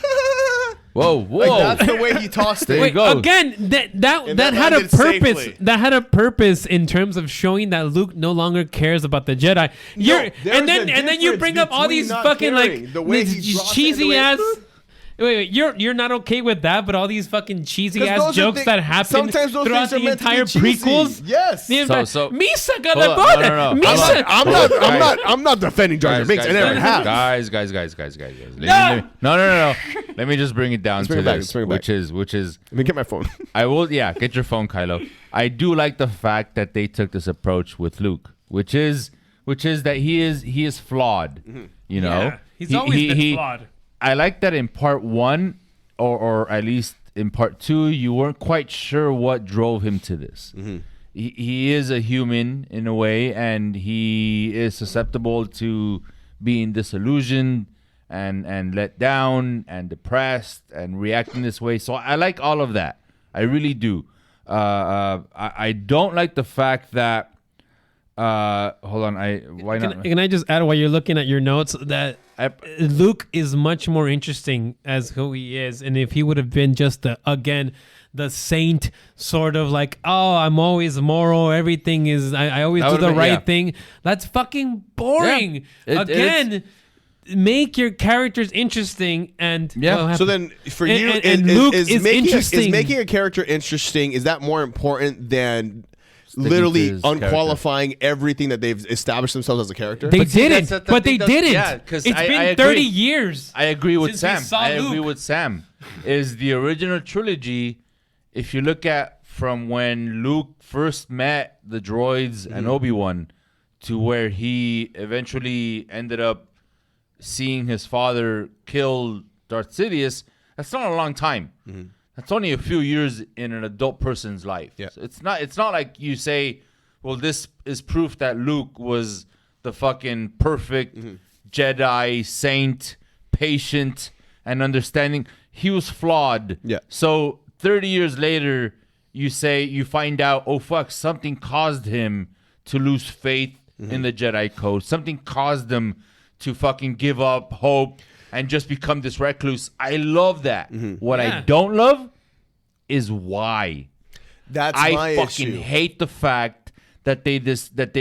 Whoa. like that's the way he tossed There it. you Wait, go. again, that And that that had a landed purpose. safely. That had a purpose in terms of showing that Luke no longer cares about the Jedi. there's and then a you bring up all difference these between fucking not like caring, the way he these dropped it and the cheesy way- ass. Wait, you're not okay with that, but all these fucking cheesy 'Cause ass those are jokes thi- that happen sometimes those throughout things are the meant to be entire cheesy. prequels. Yes. The So- Misa Hold gonna on, bother. no. Misa. I'm not defending Jar Jar Binks. I never have. Guys. No. Let me just bring it down bring to it back, this, let's bring it back. which is Let me get my phone. I will, get your phone, Kylo. I do like the fact that they took this approach with Luke, which is that he is flawed. You know, Yeah, he's always been flawed. I like that in part 1, or at least in part 2, you weren't quite sure what drove him to this. He is a human in a way, and he is susceptible to being disillusioned and let down and depressed and reacting this way. So I like all of that. I really do. I don't like the fact that. Hold on. Why not? Can I just add while you're looking at your notes that Luke is much more interesting as who he is, and if he would have been just the saint, sort of like, oh, I'm always moral, everything is, I always That do would've the been- right yeah. thing. That's fucking boring. Yeah. Make your characters interesting, and Yeah. well, So then, for And- you, and Luke is making interesting. is making a character interesting. Is that more important than to literally his unqualifying everything that they've established themselves as a character? they But see, didn't. that's the But thing they that- didn't. yeah, 'cause It's I been agree. 30 years. I agree with Since Sam. we saw I agree Luke. with Sam. Is the original trilogy, if you look at from when Luke first met the droids and Obi-Wan to where he eventually ended up seeing his father kill Darth Sidious, that's not a long time. That's only a few years in an adult person's life. Yeah. So it's not like you say, well, this is proof that Luke was the fucking perfect Jedi saint, patient and understanding. He was flawed. Yeah. So 30 years later, you find out, oh fuck, something caused him to lose faith in the Jedi code. Something caused him to fucking give up hope and just become this recluse. I love that. What I Yeah. don't love is why. That's I my fucking issue. hate the fact that they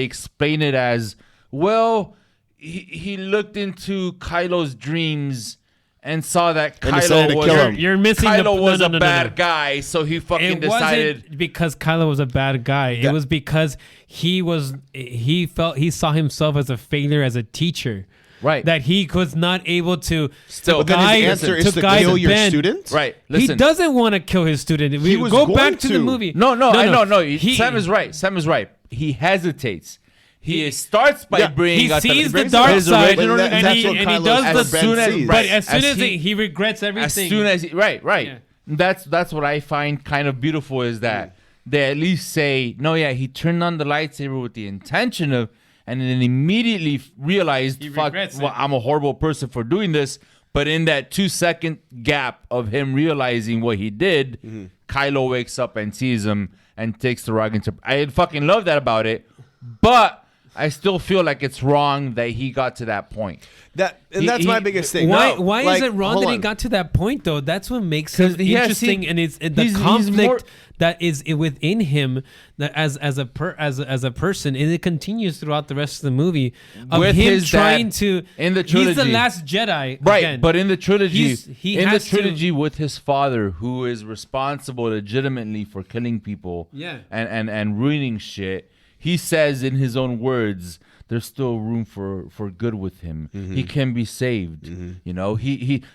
explain it as, well, he looked into Kylo's dreams and saw that And decided to Kylo kill him. was You're missing Kylo was no, a no, no, bad no. guy, so he fucking It decided. wasn't because Kylo was a bad guy. It was because he saw himself as a failure as a teacher. Right. That he was not able to Still, But then his guide, answer is to guide kill your Ben. student? Right. He Listen. doesn't want to kill his student. We was go going back to the to. movie. No. He- Sam is right. Sam is right. He hesitates. He starts by bringing he out sees the his dark his side, original But and that's he what and he Kylo does as the Ben soon as- sees. but as soon As as he- he regrets everything. As soon as right. Yeah. That's what I find kind of beautiful is that they at least say, no, yeah, he turned on the lightsaber with the intention of, and then immediately realized, He fuck, regrets well, it. I'm a horrible person for doing this. But in that 2-second gap of him realizing what he did, Kylo wakes up and sees him and takes the wrong interpretation. I fucking love that about it, but I still feel like it's wrong that he got to that point. That's my biggest thing. Why No, why like, is it wrong hold that he on. got to that point though? That's what makes him 'Cause he has interesting, seen- and it's the he's conflict more- that is within him that as a person, and it continues throughout the rest of the movie of With him his trying dad to. in the He's the trilogy. last Jedi, Right, again. but in the trilogy, he in the has to- trilogy with his father, who is responsible legitimately for killing people, Yeah. and ruining shit, he says in his own words, there's still room for good with him. He can be saved. You know,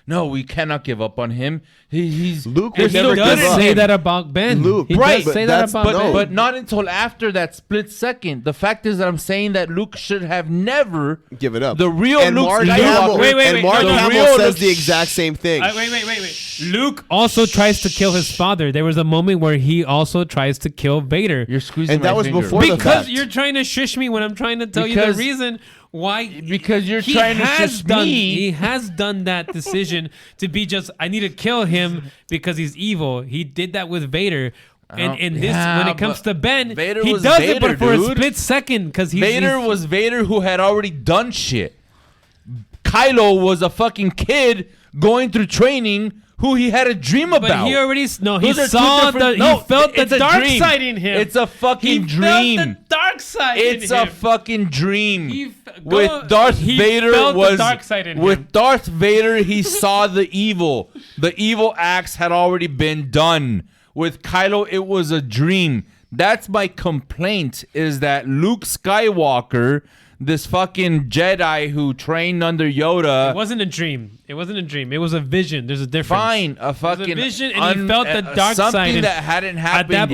no, we cannot give up on him. He's Luke And would he never give doesn't up. say that about Ben. Luke, he right, does but say that that's- about but Ben. but not until after that split second. The fact is that I'm saying that Luke should have never Give it up. The real and Luke Mark Skywalker. Hamill, Wait, and Mark no, Hamill real says Luke- the exact same thing. Wait. Luke also tries to kill his father. There was a moment where he also tries to kill Vader. You're squeezing And that my was finger. before the Because fact. you're trying to shush me when I'm trying to tell you Because- the reason why. Because you're he trying to has shush done, me. He has done that decision to be just, I need to kill him because he's evil. He did that with Vader. And this, yeah, when it comes but to Ben, Vader he was does it, Vader, but for a dude. split second, because Vader was Vader who had already done shit. Kylo was a fucking kid going through training who he had a dream about. But he already he Those are two saw different- he No, felt the it's a dark dream. side in him. It's a fucking he dream. Felt the dark side It's in a him. fucking dream. He With Darth he Vader felt the was dark side in with him. Darth Vader he saw the evil. The evil acts had already been done. With Kylo it was a dream. That's my complaint is that Luke Skywalker, this fucking Jedi who trained under Yoda, It wasn't a dream. It wasn't a dream. It was a vision. There's a difference. fine, a It was fucking a vision, and he felt the dark something side. And that hadn't happened at that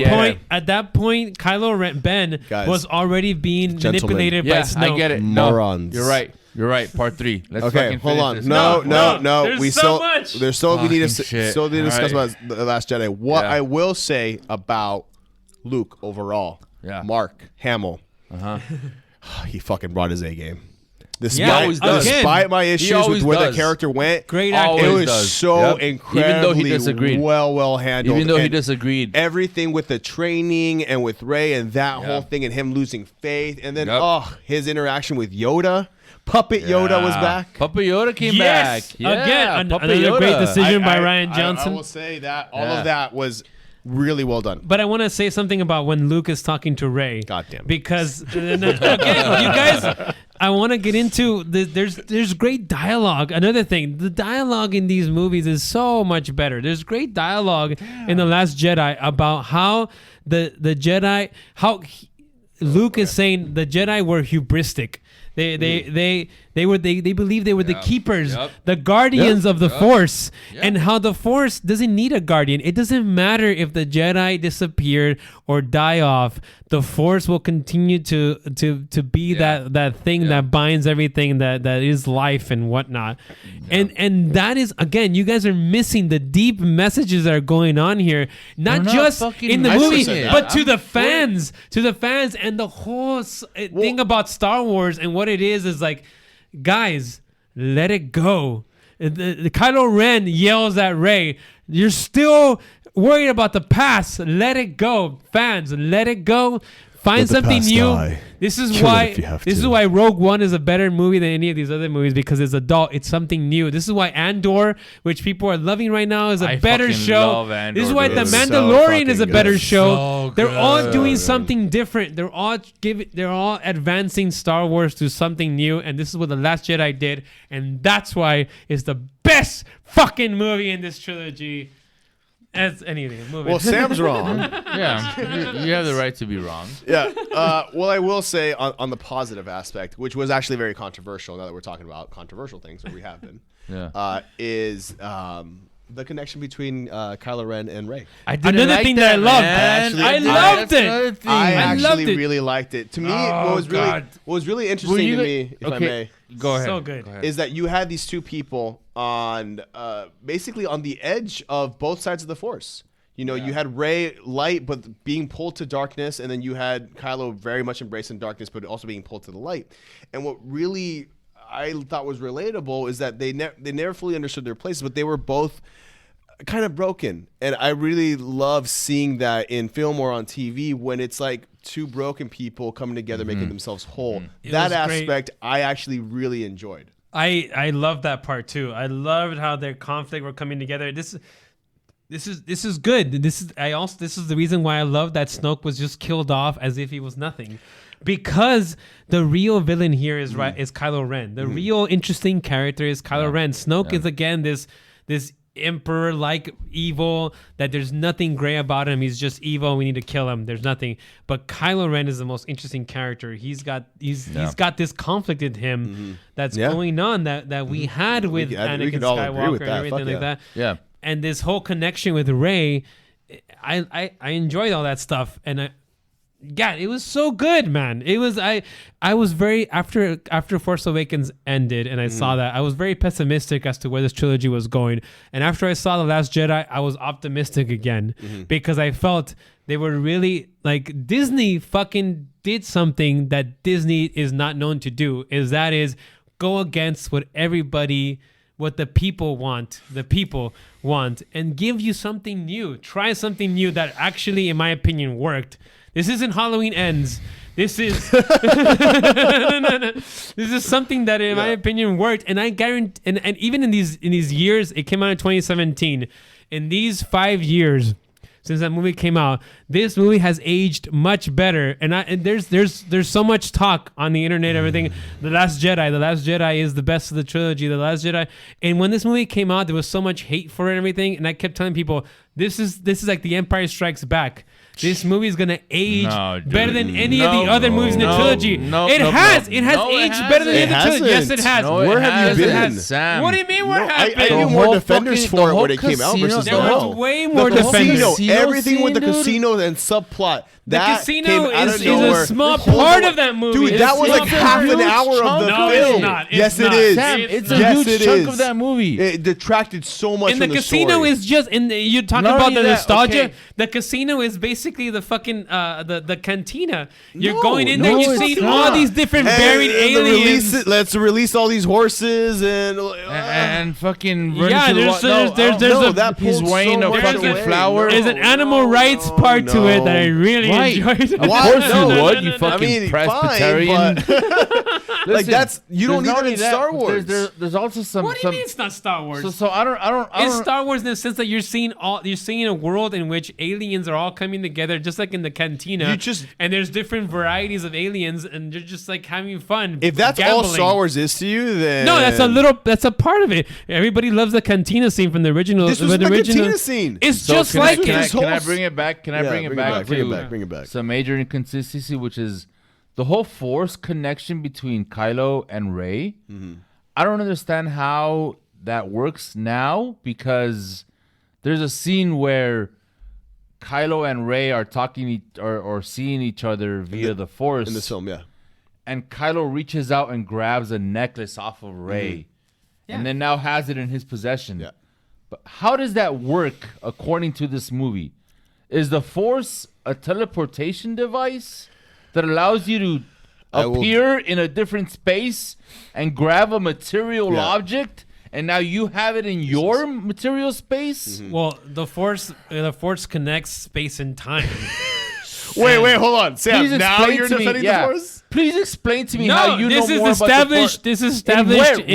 yet. point, Kylo Ren, Ben Guys, was already being gentlemen. manipulated by Yeah, Snoke. I get it. Morons. No, you're right. You're right. Part 3. Let's Okay, fucking hold finish on. this. No. there's We so still, much. there's still we need to Fucking shit. still need to discuss All right. about the Last Jedi. What Yeah. I will say about Luke overall, Yeah. Mark Hamill, he fucking brought his A game. Yeah, always does. Despite my issues with always where does. the character went, Great it actor. Always was does. so Yep. incredibly Even though he disagreed. well handled. Even though he And disagreed. everything with the training and with Rey and that Yeah. whole thing and him losing faith, and then Yep. his interaction with Yoda, Puppet Yoda was back. Papa Yoda came Yes, back. Yeah, again, Papa another great Yoda. decision by Ryan Johnson. I will say that all Yeah. of that was really well done. But I want to say something about when Luke is talking to Rey. God damn it. Because again, you guys, I want to get into there's great dialogue. Another thing, the dialogue in these movies is so much better. There's great dialogue in The Last Jedi about how the Jedi Luke is saying the Jedi were hubristic. They believe they were the keepers, Yep. the guardians of the Force, and how the Force doesn't need a guardian. It doesn't matter if the Jedi disappeared or die off. The Force will continue to be that thing that binds everything that is life and whatnot. And that is, again, you guys are missing the deep messages that are going on here, not We're not just fucking in the missing movie, it. but to I'm the for it. fans, and the whole thing about Star Wars and what it is like, guys, let it go. The Kylo Ren yells at Rey, "You're still worried about the past. Let it go, fans. Let it go." Find Let the something past new. die. This is Kill it why. if you have This to. is why Rogue One is a better movie than any of these other movies because it's adult. It's something new. This is why Andor, which people are loving right now, is a I better fucking show. love Andor, This is why dude. The It's so Mandalorian is a fucking better good. show. So They're all good. doing something different. They're all advancing Star Wars to something new, and this is what The Last Jedi did, and that's why it's the best fucking movie in this trilogy. As anything, movie. Well, Sam's wrong. Yeah, you have the right to be wrong. Yeah. Well, I will say on the positive aspect, which was actually very controversial. Now that we're talking about controversial things, or we have been, is the connection between Kylo Ren and Rey. Another thing that I loved. I loved it. I loved actually it. really liked it. To me, Oh, what was really interesting to me, if I may, Go ahead. So good. Go ahead. is that you had these two people on basically on the edge of both sides of the Force. You know, you had Rey light, but being pulled to darkness, and then you had Kylo very much embracing darkness, but also being pulled to the light. And what really I thought was relatable is that they never fully understood their places, but they were both kind of broken. And I really love seeing that in film or on TV when it's like two broken people coming together, making themselves whole. That was great. aspect I actually really enjoyed. I loved that part too. I loved how their conflict were coming together. This is good. This is the reason why I love that Snoke was just killed off as if he was nothing. Because the real villain here is is Kylo Ren. The real interesting character is Kylo Ren. Snoke is again this emperor like evil that there's nothing gray about him. He's just evil. We need to kill him. There's nothing. But Kylo Ren is the most interesting character. He's got this conflict in him that's going on that we had with Anakin all agree with Skywalker and that. everything Fuck like yeah. that. Yeah. And this whole connection with Rey, I enjoyed all that stuff, and it was so good, man. It was I was very after Force Awakens ended, and I saw that I was very pessimistic as to where this trilogy was going. And after I saw The Last Jedi, I was optimistic again because I felt they were really like Disney fucking did something that Disney is not known to do. Is go against what the people want, and give you something new. Try something new that actually, in my opinion, worked. This isn't Halloween Ends. This is This is something that, in my opinion, worked. And I guarantee, and even in these years, it came out in 2017. In these 5 years since that movie came out, this movie has aged much better. And there's so much talk on the internet, everything. The Last Jedi is the best of the trilogy. The Last Jedi. And when this movie came out, there was so much hate for it and everything. And I kept telling people, this is like The Empire Strikes Back. This movie is gonna age better than any of the other movies in the trilogy. It has aged better than the other trilogy. Yes, it has. Where have you been? Sam. What do you mean? Where have I knew more defenders for it when it came out versus There now. was way more The defenders. casino, everything with the casino and subplot. The That casino came out is of a nowhere. small Hold part on. of that movie. Dude, that was It's like not half a an huge hour of the No, film. it's not. Yes, It's it not. is. Sam, It's it's a not. huge Yes, it chunk is. of that movie. It detracted so much And from the the casino story. is just, and you talk Not about only the that, nostalgia. okay. The casino is basically the fucking the cantina. You're No, going in no, there, you it's see not. all these different buried aliens. Let's release all these horses And fucking run Yeah, into the there's no, a that he's pulled wearing so a much fucking away. flower. there's an animal rights part to it that I really Right. enjoyed. Of course No, you would, no, you no, fucking I mean, Presbyterian. fine, but like that's you don't need that in Star Wars. There's also some. What do you mean it's not Star Wars? So I don't. It's Star Wars in the sense that you're seeing a world in which aliens are all coming together, just like in the cantina. And there's different varieties of aliens, and they're just like having fun. If that's all gambling. Star Wars is to you, then No, that's a part of it. Everybody loves the cantina scene from the original. This was the the original cantina scene. It's So just can like can it. I bring it back? Can I bring it back? Bring it back. Some major inconsistency, which is the whole Force connection between Kylo and Rey. I don't understand how that works now, because there's a scene where Kylo and Rey are talking or seeing each other via the Force in this film, yeah. and Kylo reaches out and grabs a necklace off of Rey, and then now has it in his possession. Yeah. But how does that work according to this movie? Is the Force a teleportation device that allows you to appear in a different space and grab a material object, and now you have it in your material space? Well, the force connects space and time. Wait, hold on. Sam, Please now explain you're to me. defending Yeah. the Force? Please explain to me No, how you this know is more established. about the Force. This is And established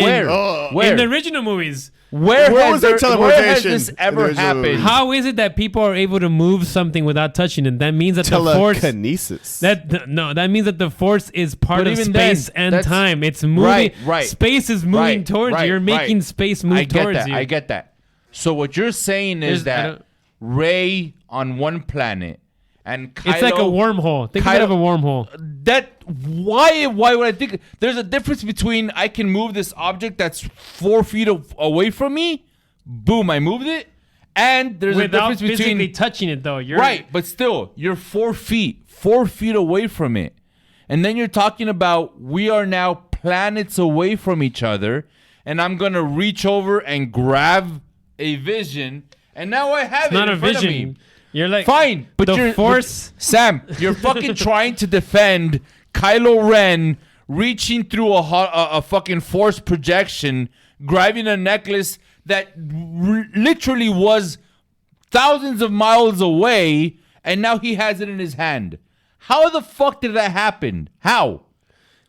Where? in the original movies. Where Where has was there where has teleportation this in the ever original happened? movie? How is it that people are able to move something without touching it? That means that the Force. Telekinesis. That means that the Force is part But of even then, space and that's- time. It's moving. Right. Space is moving towards you. You're making space move towards you. I get that. So what you're saying is There's- I that don't- Rey on one planet and Kylo, It's like a wormhole. Think of it of a wormhole. That why would I think there's a difference between I can move this object that's 4 feet away from me, boom, I moved it, and there's Without a difference physically between touching it, though. You're right, but still you're 4 feet away from it, and then you're talking about we are now planets away from each other, and I'm gonna reach over and grab a vision, and now I have It's it not in a front of me. vision. You're like Fine, but the you're Force. Sam, you're fucking trying to defend Kylo Ren reaching through a fucking Force projection, grabbing a necklace that literally was thousands of miles away, and now he has it in his hand. How the fuck did that happen? How?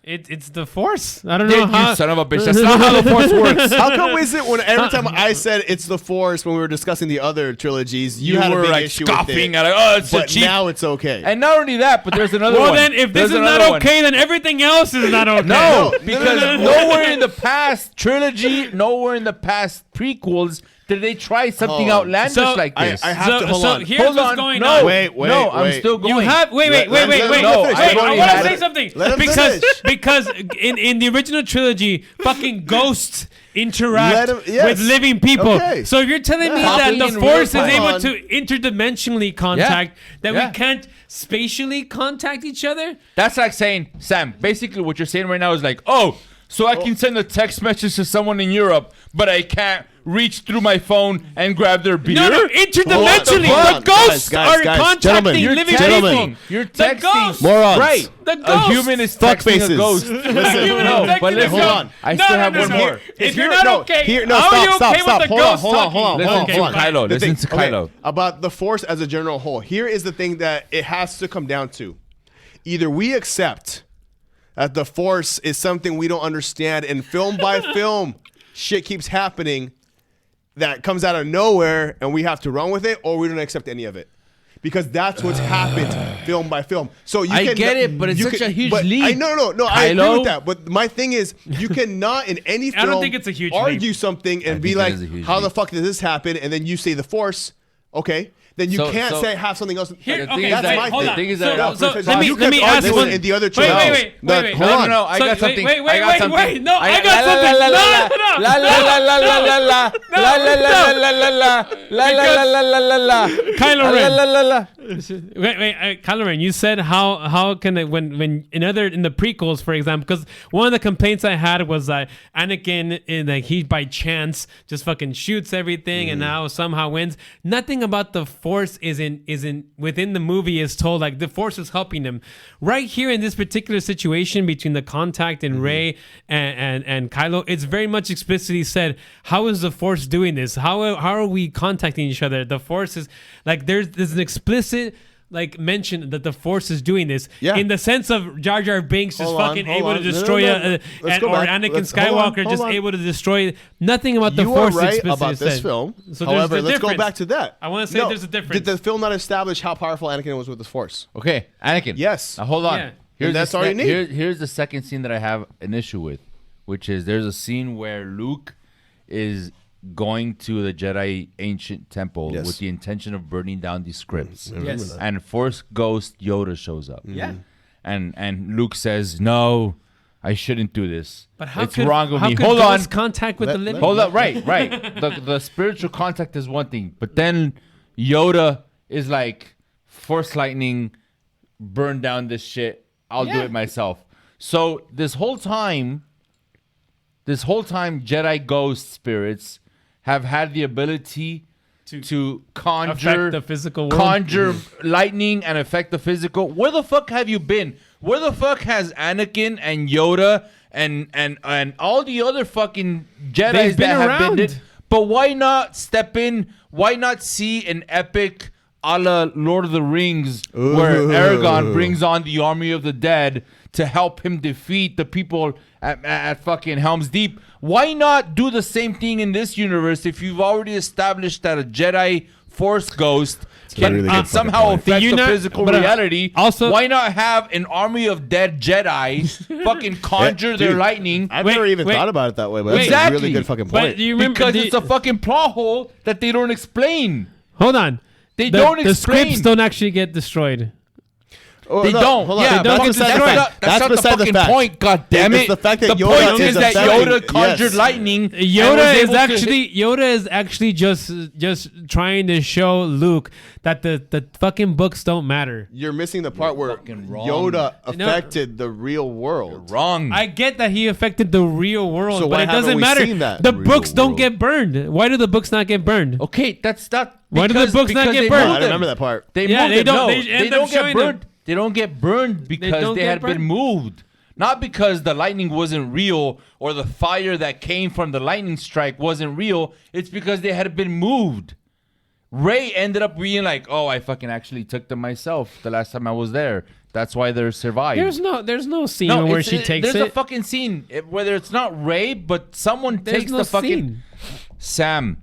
It's the Force. I don't know You how. son of a bitch. That's not how the Force works. How come is it when every time I said it's the Force when we were discussing the other trilogies, you had a were big like issue scoffing with at it, it. Oh, it's a but cheap. now it's okay. And not only that, but there's another Well, one. then, if this There's is another not one. okay, then everything else is not okay. No, No, because no. nowhere in the past trilogy, nowhere in the past prequels did they try something Oh. outlandish So, like this. I have to hold on. Here's Hold what's on. going No, on. Wait, no, I'm wait. still going. You have wait. Let him No, finish. I I already want had to say it. something Let him because finish. in the original trilogy, fucking ghosts interact Let him- yes. with living people. Okay. So if you're telling me Yeah. that Happening the in real Force is time. able Hold to interdimensionally contact, that Yeah. we can't spatially contact each other? That's like saying, Sam, basically what you're saying right now is like, oh, so I can send a text message to someone in Europe, but I can't reach through my phone and grab their beer? No, interdimensionally. Hold on. The ghosts Guys, are guys, contacting gentlemen. You're living texting. people. You're The texting. ghosts. Morons. Right. The A ghosts. human is Fuck texting faces. a ghost. Human no, is but texting listen, a hold on. ghost. I still have one no. more. If you're not okay, Here, no, how stop, are you stop, okay stop. with the Hold on, ghosts hold on, talking? hold on, Listen hold on, to hold on. Kylo. The Listen thing- to Kylo. About the Force as a general whole. Here is the thing that it has to come down to. Either we accept that the Force is something we don't understand, and film by film, shit keeps happening that comes out of nowhere, and we have to run with it, or we don't accept any of it. Because that's what's happened film by film. So you I can, get it, but it's you such can- a huge but leap. I no, I agree Kylo? with that. But my thing is, you cannot in any film I don't think it's a huge argue leap. something and I be think it like, is a huge how the leap. fuck did this happen? And then you say the Force, okay? Then you So- can't so- say have something else. Here, The okay, thing is that's that- my hold thing. on. thing is So, that- so because let me you let me kept ask arguing one. in the other Wait, trilogies. wait. Hold on. No, I So, got something. Wait, I got something. wait. No, I got la, something. la, la, No, la, no, la, la, la, la, la, la, la, la, la, la, la, la, la, la, la, la, la, la. Kylo Ren. La, la, la, la. Wait, Kylo Ren, you said how can it, when in the prequels, for example, because one of the complaints I had was that Anakin, like he by chance just fucking shoots everything and now somehow wins. Nothing about the Force isn't within the movie is told like the Force is helping him. Right here in this particular situation between the contact and Rey and Kylo, it's very much explicitly said, how is the Force doing this? How are we contacting each other? The Force is like there's an explicit like mention that the Force is doing this in the sense of Jar Jar Binks just Hold on, fucking hold able on. to No, destroy no. Let's go or back. Anakin Let's- Skywalker hold just on. able to destroy nothing about the You Force are right explicitly about this said. film. So there's However, the let's go difference. back to that. I want to say there's a difference. Did the film not establish how powerful Anakin was with the Force? Okay, Anakin. Yes. Now hold on. Yeah. Here's that's the all you need. Here's the second scene that I have an issue with, which is there's a scene where Luke is going to the Jedi ancient temple Yes. with the intention of burning down these scripts. Yes. And Force Ghost Yoda shows up. Yeah. And Luke says, "No, I shouldn't do this. But how it's could, wrong of how me. could Hold on. ghosts contact with Let- the living? Hold up, right. The spiritual contact is one thing, but then Yoda is like, Force lightning, burn down this shit. I'll do Yeah. it myself. So this whole time, Jedi ghost spirits have had the ability to conjure affect the physical world. conjure lightning and affect the physical. Where the fuck have you been? Where the fuck has Anakin and Yoda and all the other fucking Jedis They've been that have around. been? But why not step in? Why not see an epic a la Lord of the Rings, where Aragorn brings on the army of the dead to help him defeat the people at fucking Helm's Deep. Why not do the same thing in this universe if you've already established that a Jedi Force ghost can somehow affect the physical reality? Also, why not have an army of dead Jedi fucking conjure their lightning? I've never even thought about it that way, but that's Exactly. a really good fucking But point. do you remember Because it's a fucking plot hole that they don't explain. Hold on. They don't The explain. scripts don't actually get destroyed. Oh, They no, don't. Hold on. Yeah, They don't that's get not, destroyed. that's not the beside fucking fact. point. God damn It's it! the fact that the Yoda point is is that affecting- Yoda conjured yes. lightning. and was Yoda is able to actually just trying to show Luke that the fucking books don't matter. You're missing the part where fucking wrong. Yoda affected the real world. wrong. I get that he affected the real world, So but why it doesn't haven't we matter. seen that? The Real books don't world. get burned. Why do the books not get burned? Okay, that's not. Why do the because- books not because get they burned? moved I them. remember that part. They Yeah, moved they them. don't- No, they they end up don't get showing them. burned. They don't get burned because don't they get had been burned. moved. Not because the lightning wasn't real or the fire that came from the lightning strike wasn't real. It's because they had been moved. Ray ended up being like, "Oh, I fucking actually took them myself the last time I was there. That's why they're survived." There's no scene where she takes there's it. a fucking scene, whether it's not Ray, but someone There's takes no the fucking scene. Sam.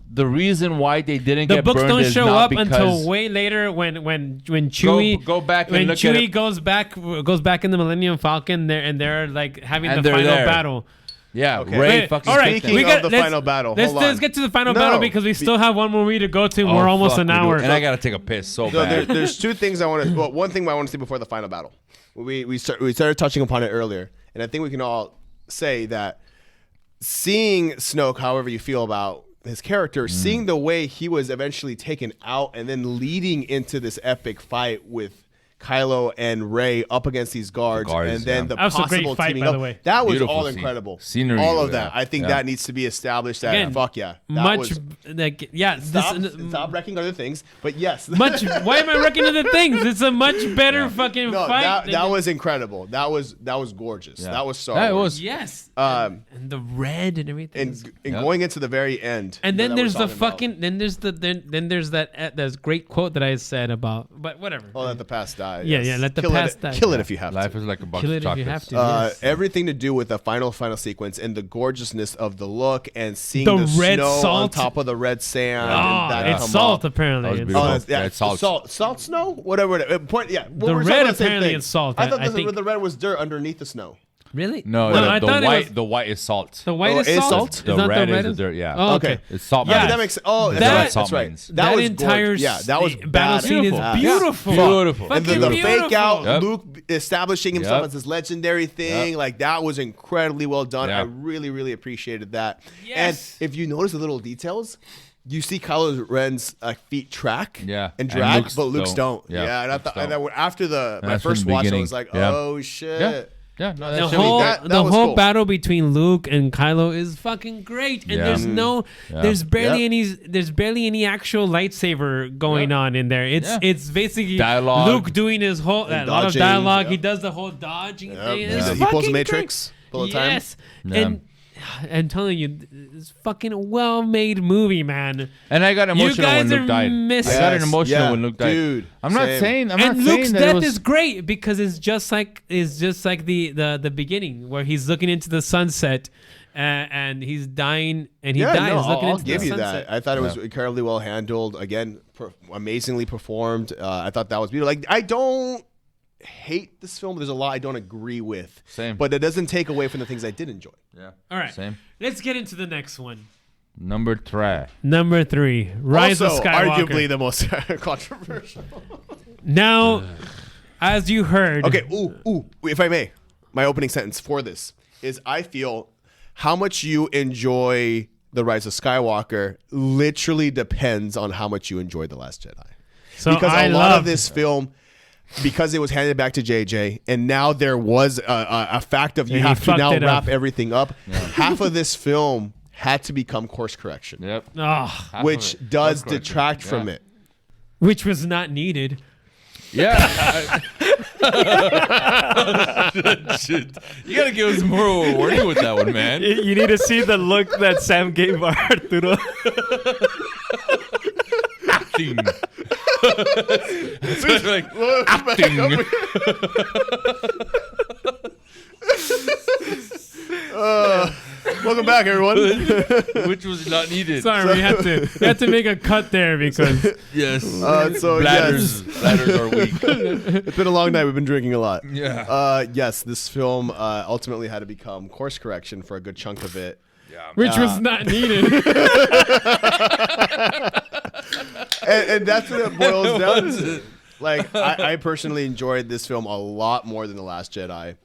The reason why they didn't The get books burned don't is show not up because until way later when Chewie go back and when look at Chewie it. goes back in the Millennium Falcon there and they're like having And the they're final there. battle. Yeah, Okay. Ray Wait, fucking. all right, Speaking we of got the final battle, Let's hold on. get to the final No. battle because we still have one more movie to go to. Oh, We're almost fuck, an we do. hour. And I gotta take a piss so So bad. there's two things I want to. Well, one thing I want to say before the final battle. We started touching upon it earlier, and I think we can all say that seeing Snoke, however you feel about his character, seeing the way he was eventually taken out, and then leading into this epic fight with Kylo and Rey up against these guards, guards, and then yeah. the That was a great possible fight, teaming by up. the way. That was Beautiful all scene. incredible. Scenery, all of yeah. that. I think Yeah. that needs to be established. That Again, fuck yeah, that much was, like yeah. stop wrecking other things, but yes, Much. Why am I wrecking other things? It's a much better fucking no, fight. that was incredible. That was gorgeous. Yeah. That was Star Yeah, it Wars. was. yes. Um, And the red and everything. and Yeah. going into the very end. And then that there's we're the talking about. fucking then there's that great quote that I said about but whatever. Oh, let the past die. Yeah, yes. yeah, let the Kill past it, die. Kill it if you have Life to. is like a box Kill of it if you chocolates. have to. yes. Everything to do with the final sequence and the gorgeousness of the look and seeing The the, red snow on salt. top of the red sand. Oh, and that it's come salt up. apparently. That was It's beautiful. Oh, salt. that's, yeah, Yeah, it's salt. Salt snow? Whatever. Point. Yeah. The red apparently is salt. I thought I the think- red was dirt underneath the snow. Really? No, I the thought it white. was The white is salt. the white Oh, is it is salt. salt? Is The not red the red is the dirt. Yeah. Oh, okay. It's salt. Yeah, Yeah, mines. that makes. Oh, That's that's, that- right. salt That's right. mines. That That was entire gorgeous. Yeah, that was battle scene is badass. beautiful. Beautiful. And Fucking the fake beautiful. out, Yep. Luke establishing himself Yep. as this legendary thing, Yep. like that was incredibly well done. Yeah. I really, really appreciated that. Yes. And if you notice the little details, you see Kylo Ren's feet track Yeah. and And drag, Luke's but Luke's don't. don't. Yeah, And I Luke's thought, and don't. then after my that's from first the watch, I beginning. was like, Yeah. oh shit. Yeah. Yeah. No, The that's whole that the was whole cool. battle between Luke and Kylo is fucking great, and Yeah. there's no, Yeah. there's barely Yep. there's barely any actual lightsaber going on in there. It's Yeah. it's basically Dialogue. Luke doing his whole a lot of dodging, dialogue. yep. He does the whole dodging thing. Yep. It's He pulls fucking the Matrix all the great. time. Yes, Yeah. and I'm telling you, it's fucking well-made movie, man. And I got emotional guys when Luke are died. missing- I got Yes, emotional yeah, when Luke died. dude, I'm not same. saying. I'm And not Luke's saying that it death was, is great because it's just like the beginning where he's looking into the sunset and he's dying and he Yeah, dies no, looking I'll into give the you sunset. that. I thought it was incredibly well handled. Again, amazingly performed. I thought that was beautiful. Like I don't hate this film. There's a lot I don't agree with. Same. But it doesn't take away from the things I did enjoy. Yeah. All right, Same. let's get into the next one. Number 3. Number 3, Rise also, of Skywalker. arguably the most controversial. Now, as you heard, Okay, if I may, my opening sentence for this is I feel how much you enjoy The Rise of Skywalker literally depends on how much you enjoy The Last Jedi. so Because I a lot of loved this film, because it was handed back to JJ, and now there was a fact of you And he have to fucked now it up. wrap everything up. Half of this film had to become course correction, Yep. Oh, which does detract from it. which was not needed. Yeah. Shit. You gotta give us more of a warning with that one, man. You need to see the look that Sam gave Arturo. Acting. So like acting. Welcome back, everyone. Which was not needed. Sorry, we had to make a cut there because Yes. So bladders are weak. it's been a long night. We've been drinking a lot. Yeah. Yes, this film ultimately had to become course correction for a good chunk of it. Yeah. which was not needed. And that's what it boils down to. Like, I personally enjoyed this film a lot more than The Last Jedi.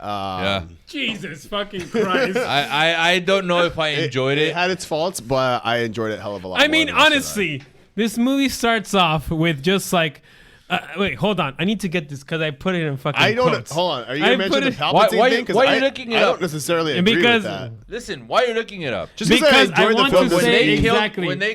Yeah. Jesus fucking Christ. I don't know if I enjoyed It it. had its faults, but I enjoyed it a hell of a lot. I more mean, than Last Jedi. honestly, this movie starts off with just like, wait, hold on. I need to get this because I put it in fucking I don't. quotes. Hold on. Are you I gonna mention put the it- Palpatine Why- thing? 'Cause why are you looking it I up? don't necessarily agree Because- with that. Listen, why are you looking it up? Just because I I enjoyed want the film to doesn't say mean- exactly. when they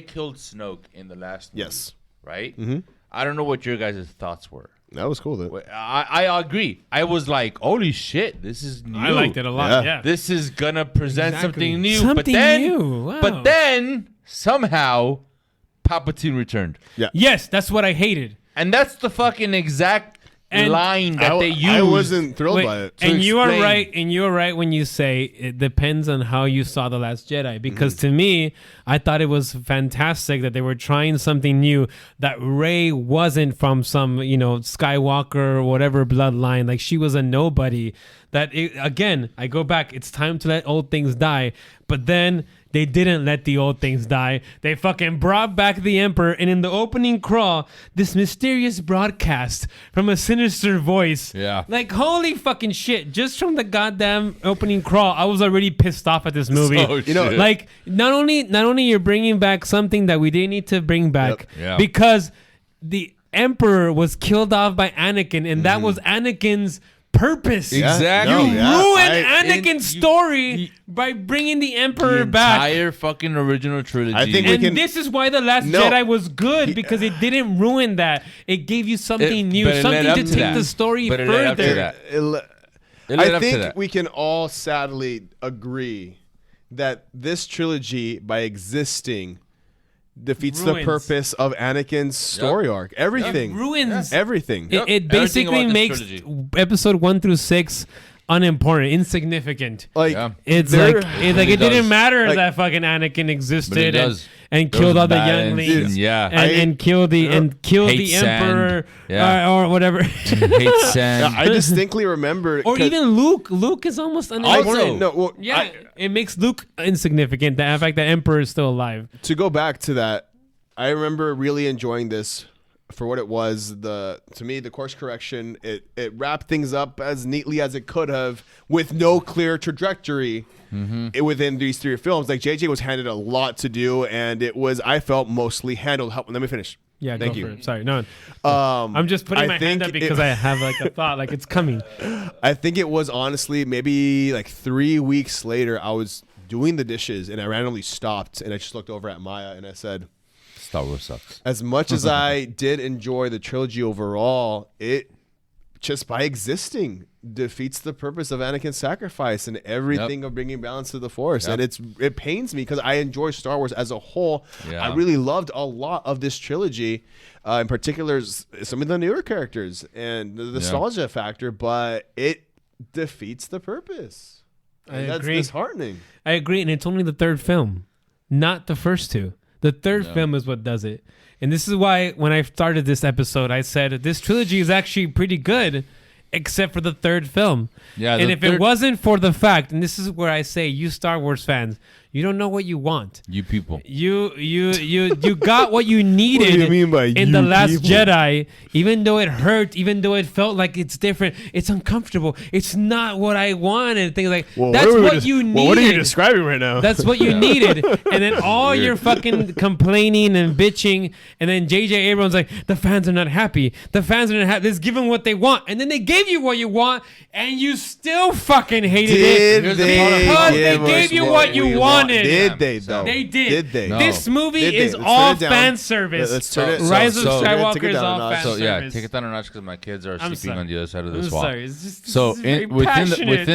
killed Snoke in the last movie, Yes, right? Mm-hmm. I don't know what your guys' thoughts were. that was cool. Though. I agree. I was like, holy shit, this is new. I liked it a lot. Yeah. Yeah. This is gonna present Exactly. something new. Something but then, new. Wow. But then somehow, Palpatine returned, Yes, that's what I hated. and that's the fucking exact And line that they used. I wasn't thrilled Wait, by it. and you are explain. right. And you are right when you say it depends on how you saw The Last Jedi. Because to me, I thought it was fantastic that they were trying something new. That Rey wasn't from some, Skywalker or whatever bloodline. Like she was a nobody. Again, I go back. It's time to let old things die. But then they didn't let the old things die. They fucking brought back the Emperor, and in the opening crawl, this mysterious broadcast from a sinister voice. Yeah. Like, holy fucking shit. Just from the goddamn opening crawl, I was already pissed off at this movie. So shit. Like, not only you're bringing back something that we didn't need to bring back, Yep. Yeah. because the Emperor was killed off by Anakin, and that was Anakin's purpose. Exactly. No, You yeah. ruined I- Anakin's story by bringing the Emperor the back. entire fucking original trilogy. I think we And can- this is why The Last No. Jedi was good, because it didn't ruin that. It gave you something new, but it led something up to to take that. the story But it led up to further. that. It led I I think we can all sadly agree that this trilogy, by existing, defeats the Ruins. purpose of Anakin's story arc. Everything. It ruins. Everything. It Everything basically about this makes trilogy. episode 1 through 6 unimportant, insignificant. Like, Yeah. It's There- like it does. didn't matter Like- that fucking Anakin existed But it and, does. and There killed was all the balance younglings, and- yeah. and killed the Hate sand. Emperor, Yeah. or whatever. hate sand. I distinctly remember. Or 'cause- even Luke. Luke is almost unimportant. Also- no, well, Yeah, it makes Luke insignificant. The fact that Emperor is still alive. to go back to that, I remember really enjoying this for what it was. To me, the course correction, it wrapped things up as neatly as it could have, with no clear trajectory within these three films. Like JJ was handed a lot to do, and it was, I felt, mostly handled. Let me finish. Yeah, Thank go you. for it. Sorry, no. I'm just putting I my hand think up because I have like a thought, like it's coming. I think it was honestly maybe like 3 weeks later, I was doing the dishes and I randomly stopped and I just looked over at Maya and I said, Star Wars sucks. as much as I did enjoy the trilogy overall, it just by existing defeats the purpose of Anakin's sacrifice and everything of bringing balance to the Force. Yep. And it pains me because I enjoy Star Wars as a whole. Yeah. I really loved a lot of this trilogy, in particular some of the newer characters and the nostalgia factor, but it defeats the purpose. I And that's agree. disheartening. I agree, and it's only the third film, not the first two. The third film is what does it. And this is why when I started this episode, I said this trilogy is actually pretty good, except for the third film. Yeah, and the if it third- wasn't for the fact, and this is where I say, you Star Wars fans, you don't know what you want. You people. You got what you needed do you mean by in you The Last people? Jedi, even though it hurt, even though it felt like it's different, it's uncomfortable, it's not what I wanted, things like that's what you needed. what are you describing right now? That's what you needed. And then all your fucking complaining and bitching, and then J.J. Abrams like, the fans are not happy. The fans are not happy. Let's give them what they want. And then they gave you what you want, and you still fucking hated it. Did Here's the they part of- Because they give gave us you what you we wanted. wanted. Did they though? They did. Did they? No. This movie Did they? is Let's all turn it down. fan service. Let's turn it. Rise of so- Skywalker Take it is down a all notch. fan So yeah, service. take it down a notch because my kids are I'm sleeping sorry. on the other side of the I'm swamp. sorry. It's just So this is very within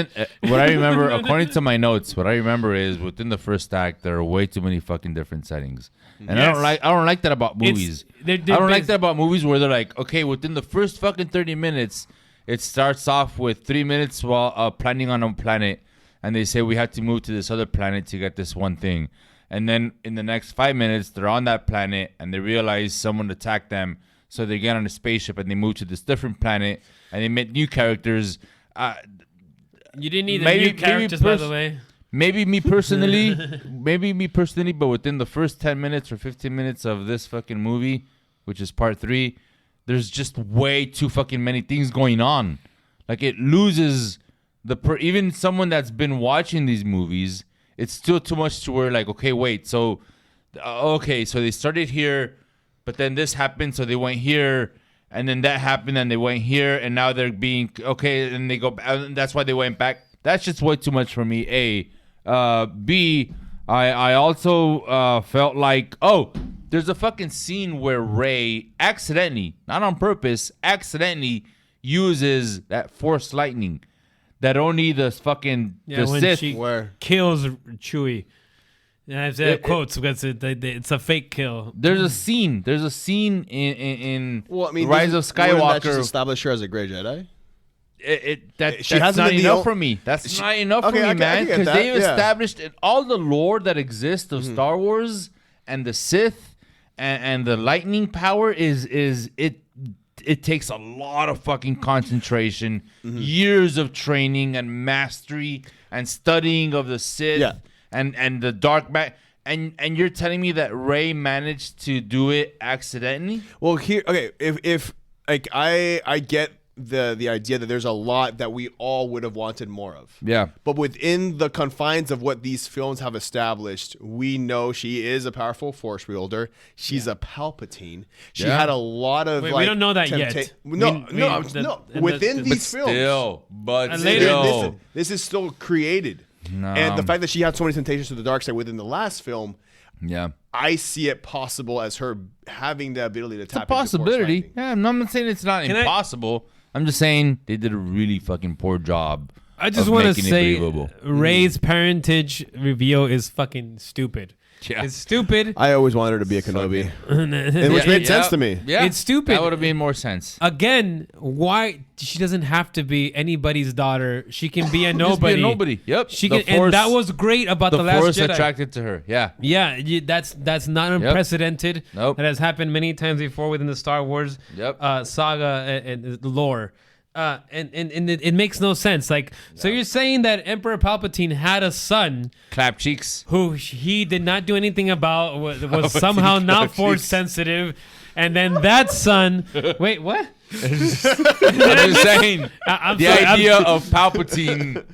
passionate. what I remember, according to my notes, what I remember is within the first act there are way too many fucking different settings, and Yes. I don't like that about It's- movies. they're I don't like bas- that about movies where they're like, okay, within the first fucking 30 minutes, it starts off with 3 minutes while planning on a planet, and they say we have to move to this other planet to get this one thing, and then in the next 5 minutes they're on that planet and they realize someone attacked them, so they get on a spaceship and they move to this different planet and they meet new characters. You didn't need Maybe- new characters, maybe by the way. Maybe me personally, but within the first 10 minutes or 15 minutes of this fucking movie, which is part 3, there's just way too fucking many things going on. Like it loses even someone that's been watching these movies, it's still too much to where like, okay, wait, so they started here, but then this happened, so they went here, and then that happened, and they went here, and now they're being okay, and they go, and that's why they went back. That's just way too much for me. B, I also felt like, there's a fucking scene where Rey accidentally, not on purpose, accidentally uses that Force lightning that only the fucking Yeah, the when Sith. she Where? kills Chewie. And I said quotes because it's a fake kill. There's a scene. There's a scene in Well, I mean, Rise of wouldn't that just Skywalker. establish her as a Grey Jedi? She That's hasn't not been the enough for me. That's not enough for okay, me, I man. get Because that, they've yeah. established all the lore that exists of Star Wars and the Sith and the lightning power is it takes a lot of fucking concentration, years of training and mastery and studying of the Sith Yeah. and the dark and you're telling me that Rey managed to do it accidentally? Well, here, okay, if like I get the idea that there's a lot that we all would have wanted more of. Yeah. But within the confines of what these films have established, we know she is a powerful Force wielder. She's a Palpatine. She Yeah. had a lot of Wait, like we don't know that yet. No, We- no, the- no. and Within the- these films, But And later- still. this is still created. No. And the fact that she had so many temptations to the dark side within the last film, Yeah. I see it possible as her having the ability to It's a tap into Force possibility. lightning. Yeah, I'm not saying it's not Can I- impossible. I'm just saying they did a really fucking poor job. I just of want to making it say believable. Rey's parentage reveal is fucking stupid. Yeah. It's stupid. I always wanted her to be a Kenobi, It which made sense to me. Yeah, It's stupid. That would have made more sense. Again, why she doesn't have to be anybody's daughter? She can be a Just nobody. be a nobody. Yep. She The can, Force- and that was great about the, the Last Force Jedi. attracted to her. Yeah. Yeah, that's not unprecedented. Nope. That has happened many times before within the Star Wars Yep. saga and lore. And it makes no sense. Like, so you're saying that Emperor Palpatine had a son Clap cheeks. who he did not do anything about, was somehow not force sensitive, and then that son. Wait, what? I'm just saying. I'm The sorry, idea of Palpatine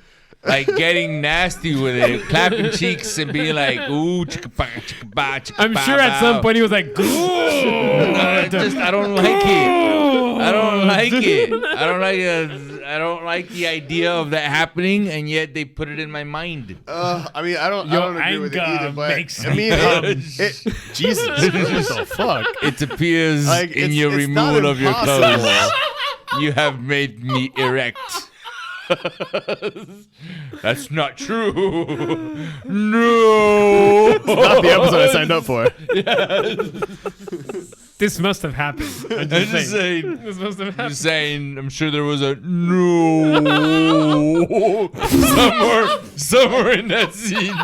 like getting nasty with it, clapping cheeks and being like, ooh, chicka-ba, chicka-ba, chicka-ba, I'm sure at some point he was like, I don't like it. I don't like it. I don't like the idea of that happening, and yet they put it in my mind. I mean, I don't Your agree with it anger either. But makes I mean, me Jesus, what the fuck? It appears Like, in it's- your it's not removal of your impossible. clothes. You have made me erect. That's not true. No. Not the episode I signed up for. this must have happened. I'm I'm just just saying. saying. This must have happened. Just saying. I'm sure there was a no somewhere in that scene.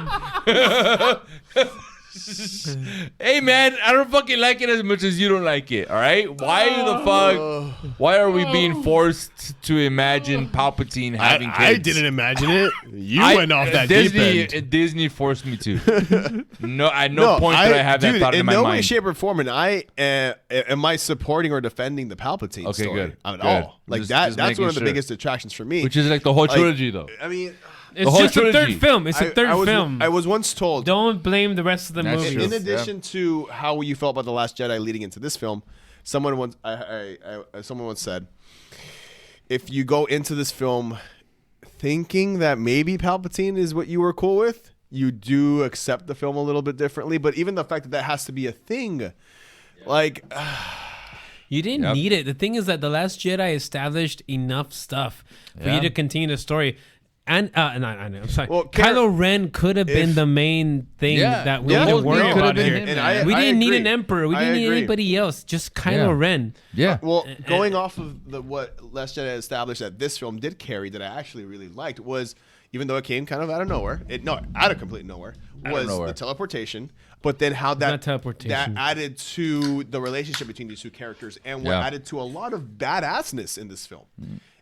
Hey man, I don't fucking like it as much as you don't like it. All right? Why the fuck? Why are we being forced to imagine Palpatine having kids? I didn't imagine it. You I- went off that Disney, deep end. Disney forced me to. No, at no point did I have that dude, thought in my no way, mind. shape, or form, and I am I supporting or defending the Palpatine Okay, story good. at Good. all. Like Just that's making one of the sure. biggest attractions for me. Which is like the whole Like, trilogy, though. I mean, It's whole just a trilogy. third film. It's a third I was, film. I was once told. Don't blame the rest of the That's movie. true. In addition to how you felt about the Last Jedi leading into this film, someone once someone once said, if you go into this film thinking that maybe Palpatine is what you were cool with, you do accept the film a little bit differently. But even the fact that that has to be a thing, like. You didn't need it. The thing is that The Last Jedi established enough stuff for you to continue the story. And I know, I'm sorry. Well, Kylo Ren could have been the main thing that we need to worry about here. We didn't need an emperor. We didn't need anybody else. Just Kylo Ren. Yeah. Well, going off of what Last Jedi established that this film did carry that I actually really liked was, even though it came kind of out of nowhere, out of complete nowhere, was the teleportation. But then how that added to the relationship between these two characters and what added to a lot of badassness in this film.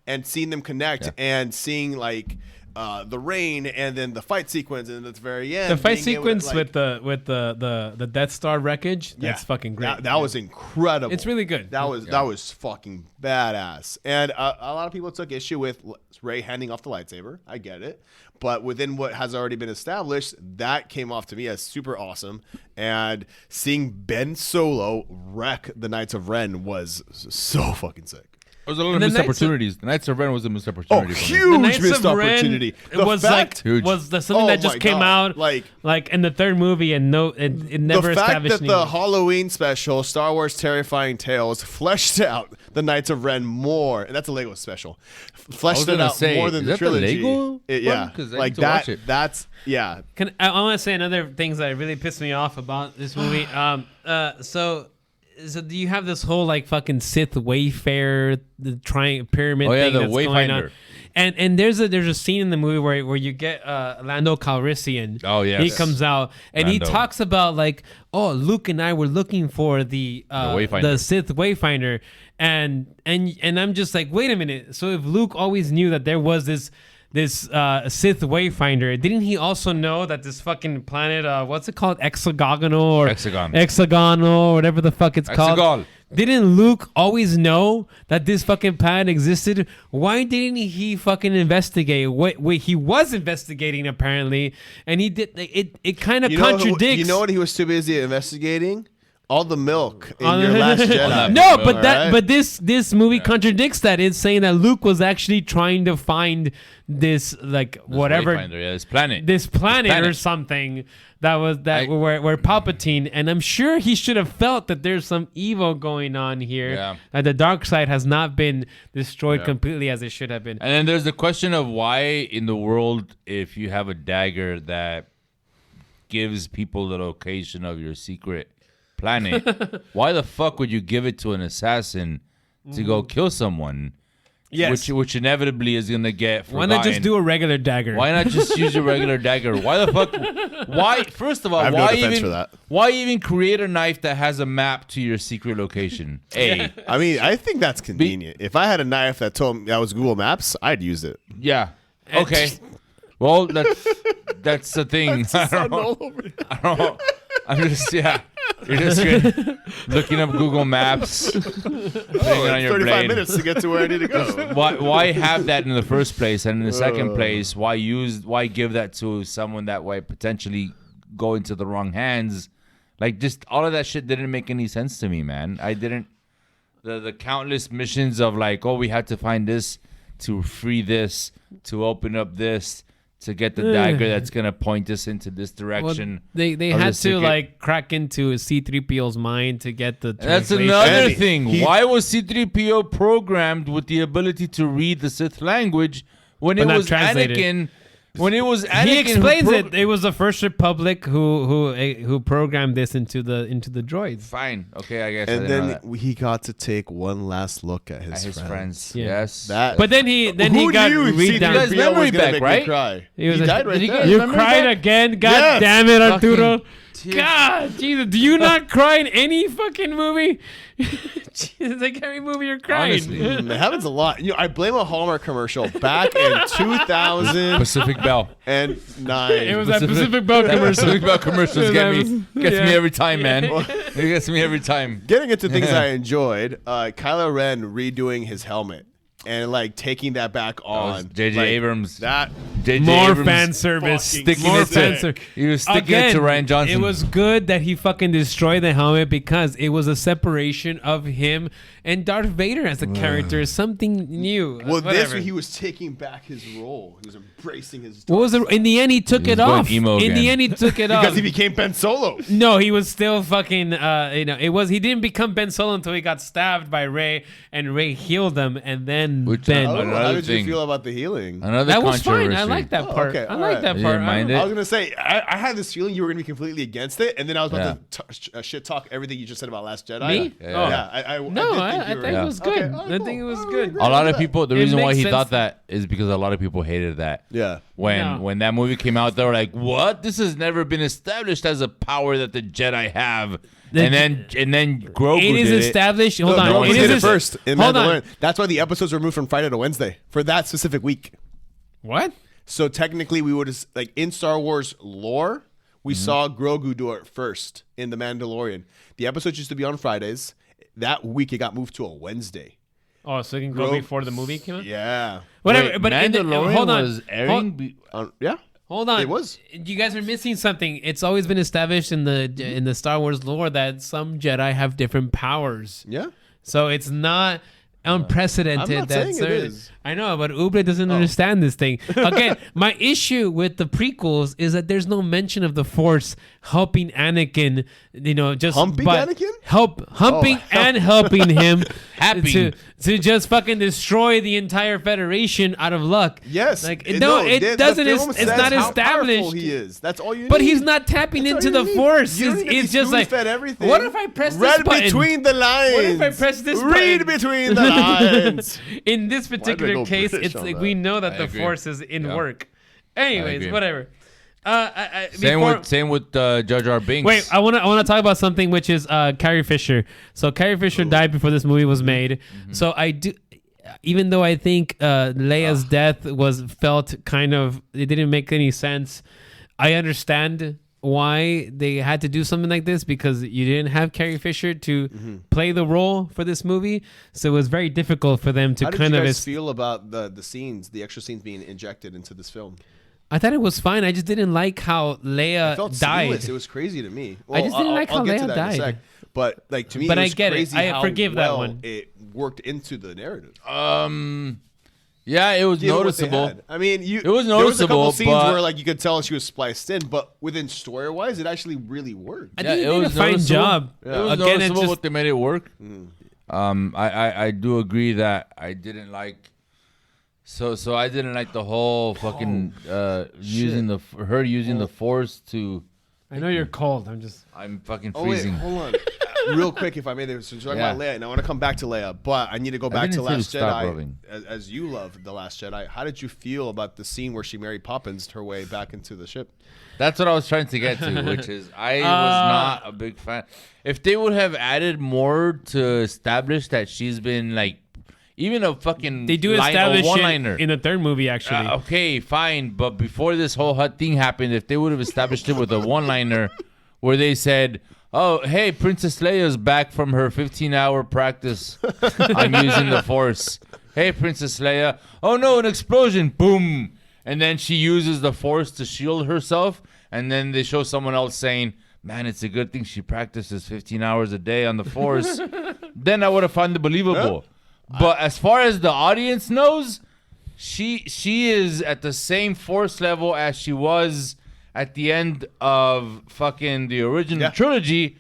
And seeing them connect and seeing like the rain and then the fight sequence and at the very end. The fight sequence with the Death Star wreckage, that's fucking great. That was incredible. It's really good. That was fucking badass. And a lot of people took issue with Rey handing off the lightsaber. I get it. But within what has already been established, that came off to me as super awesome. And seeing Ben Solo wreck the Knights of Ren was so fucking sick. There was a lot of missed opportunities. The Knights of Ren was a missed opportunity. Huge missed opportunity. It was something that just came out like in the third movie and it never established. The fact that the Halloween special, Star Wars Terrifying Tales, fleshed out the Knights of Ren more, and that's a Lego special. Fleshed it out more than the trilogy. Like that. That's I want to say another things that really pissed me off about this movie. So do you have this whole like fucking Sith Wayfarer, the pyramid thing that's going on? And there's a scene in the movie where you get Lando Calrissian. Oh yeah, he comes out and he talks about like, oh, Luke and I were looking for the Sith Wayfinder, and I'm just like, wait a minute. So if Luke always knew that there was this Sith Wayfinder, didn't he also know that this fucking planet, what's it called, hexagonal, whatever the fuck it's called? Didn't Luke always know that this fucking planet existed? Why didn't he fucking investigate? Wait, he was investigating apparently, and he did. It kind of contradicts. You know what he was too busy investigating? All the milk in your Last Jedi. No, but this movie contradicts that. It's saying that Luke was actually trying to find this this planet or something where Palpatine, and I'm sure he should have felt that there's some evil going on here. Yeah. That the dark side has not been destroyed completely as it should have been. And then there's the question of why in the world, if you have a dagger that gives people the location of your secret planet, why the fuck would you give it to an assassin to go kill someone? Yes. Which inevitably is gonna get forgotten. Why not just do a regular dagger? Why not just use a regular dagger? Why the fuck? Why? First of all, why even create a knife that has a map to your secret location? I mean, I think that's convenient. If I had a knife that told me that was Google Maps, I'd use it. Yeah. Okay. Well, that's the thing. I don't know. I'm just You're just good. Looking up Google Maps. Putting it on your 35 brain. minutes to get to where I need to go. Why have that in the first place? And in the second place, why give that to someone that might potentially go into the wrong hands? Like, just all of that shit didn't make any sense to me, man. I didn't. The countless missions of like, oh, we had to find this to free this, to open up this, to get the dagger that's gonna point us into this direction. Well, they had to like crack into C-3PO's mind to get the translation. That's another thing. Why was C-3PO programmed with the ability to read the Sith language when it was Anakin? When it was Anakin, he explains it. It was the First Republic who programmed this into the droids. Fine, okay, I guess. And then he got to take one last look at his friends. Yeah. Yes, but then he got read down. His memory back, right? He died right there. You cried again? God damn it, Arturo! God, Jesus, do you not cry in any fucking movie? Jesus, like every movie you're crying. Honestly, it happens a lot. I blame a Hallmark commercial back in 2000. Pacific Bell. And 9. It was that Pacific Bell commercial. Pacific Bell commercials gets me every time, man. It gets me every time. Getting into things I enjoyed, Kylo Ren redoing his helmet. and like taking that back on. J.J. Like, Abrams. That J.J. More Abrams fan service. sticking More it to- fan service. He was sticking it to Ryan Johnson. It was good that he fucking destroyed the helmet because it was a separation of him and Darth Vader as a character, something new. well, Whatever. this he was taking back his role. He was embracing his. What was it? In the end, he took He it was going off. emo In the again. end, he took it off. because he became Ben Solo. No, he was still fucking. He didn't become Ben Solo until he got stabbed by Rey, and Rey healed him, and then Which, Ben. How Another did you thing. feel about the healing? Another That was fine. controversy. I like that Oh, part. okay, I all like right. that You part. didn't mind I it? I was gonna say I had this feeling you were gonna be completely against it, and then I was about to shit talk everything you just said about Last Jedi. Me? Yeah, Oh. I No, did I you think were- it was Okay, good. all right, I cool. think it was I good. agree A lot with of that. people. The It reason why makes he sense. thought that is because a lot of people hated that. Yeah. When that movie came out, they were like, "What? This has never been established as a power that the Jedi have." And then Grogu It is did established. Hold No, on. Grogu It did is it first in Hold on. Mandalorian. That's why the episodes were moved from Friday to Wednesday for that specific week. What? So technically, we would have like in Star Wars lore, we Mm-hmm. saw Grogu do it first in the Mandalorian. The episodes used to be on Fridays. That week, it got moved to a Wednesday. Oh, so it can go Grogu- before the movie came out. Yeah. Whatever. Wait, but in the- Mandalorian hold on. was airing. Yeah. Hold on. It was. You guys are missing something. It's always been established in the Star Wars lore that some Jedi have different powers. Yeah. So it's not unprecedented. I'm not that saying it certain- is. I know, but Ubre doesn't understand this thing. Again, my issue with the prequels is that there's no mention of the Force helping Anakin. Just Humping Anakin? humping and helping him Happy. to just fucking destroy the entire Federation out of luck. Yes. Like It- no, it the doesn't. film It's says not how powerful established. He is. That's all you need. But he's not tapping That's into all the you need. Force. You don't need to It's be just like, spoon-fed everything. what if I press this Read button? between the lines. What if I press this Read button? between the lines. In this particular go case, British it's on like that? we know that I the agree. Force is in Yeah. work. I Anyways, agree. whatever. Same with Jar Jar Binks. Wait, I want to talk about something which is Carrie Fisher. So Carrie Fisher died before this movie was made. So I do, even though I think Leia's death was felt kind of, it didn't make any sense. I understand why they had to do something like this because you didn't have Carrie Fisher to play the role for this movie, so it was very difficult for them to How did kind you of. guys feel about the scenes, the extra scenes being injected into this film? I thought it was fine. I just didn't like how Leia It felt died. seamless. It was crazy to me. I just didn't like I'll how get to Leia that in a died. sec. But like to me, But it I was get it. crazy I how forgive that well one. it worked into the narrative. Yeah, it was Given what they noticeable. had. I mean, It was There was a noticeable, couple scenes but- where like you could tell she was spliced in, but within story-wise, it actually really worked. I Yeah, think it they did a was fine noticeable. job. It was Again, it's noticeable just what they made it work. I do agree that I didn't like. So I didn't like the whole fucking using her using the Force to. I know you're cold. I'm fucking Oh wait, freezing. hold on, real quick, if I may. So you're talking Yeah. about Leia, and I want to come back to Leia, but I need to go back didn't to say to Last stop Jedi. rubbing. As you love the Last Jedi, how did you feel about the scene where she Mary Poppins her way back into the ship? That's what I was trying to get to, which is I was not a big fan. If they would have added more to establish that she's been like, even a fucking they do a establish one-liner. it in the third movie actually. Okay, fine, but before this whole hot thing happened, if they would have established it with a one-liner where they said, "Oh, hey, Princess Leia's back from her 15-hour practice on using the Force. Hey, Princess Leia. Oh no, an explosion! Boom!" And then she uses the Force to shield herself, and then they show someone else saying, "Man, it's a good thing she practices 15 hours a day on the Force." Then I would have found it believable. But as far as the audience knows, she is at the same Force level as she was at the end of fucking the original trilogy,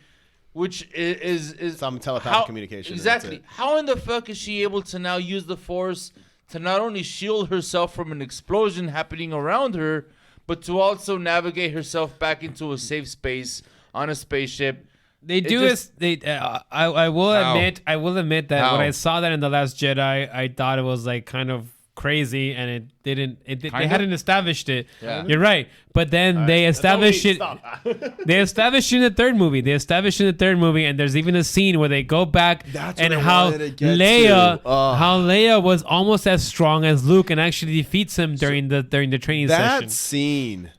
which is Some telepathic communication, that's Exactly. it. How in the fuck is she able to now use the Force to not only shield herself from an explosion happening around her, but to also navigate herself back into a safe space on a spaceship? They It do just- it. I will How? admit that How? when I saw that in The Last Jedi, I thought it was like kind of crazy, and it didn't. They Kinda? hadn't established it. Yeah. You're right, but then they established it. They established it in the third movie. And there's even a scene where they go back That's and what I how wanted to get Leia, to. Ugh. how Leia was almost as strong as Luke and actually defeats him during the training That session. scene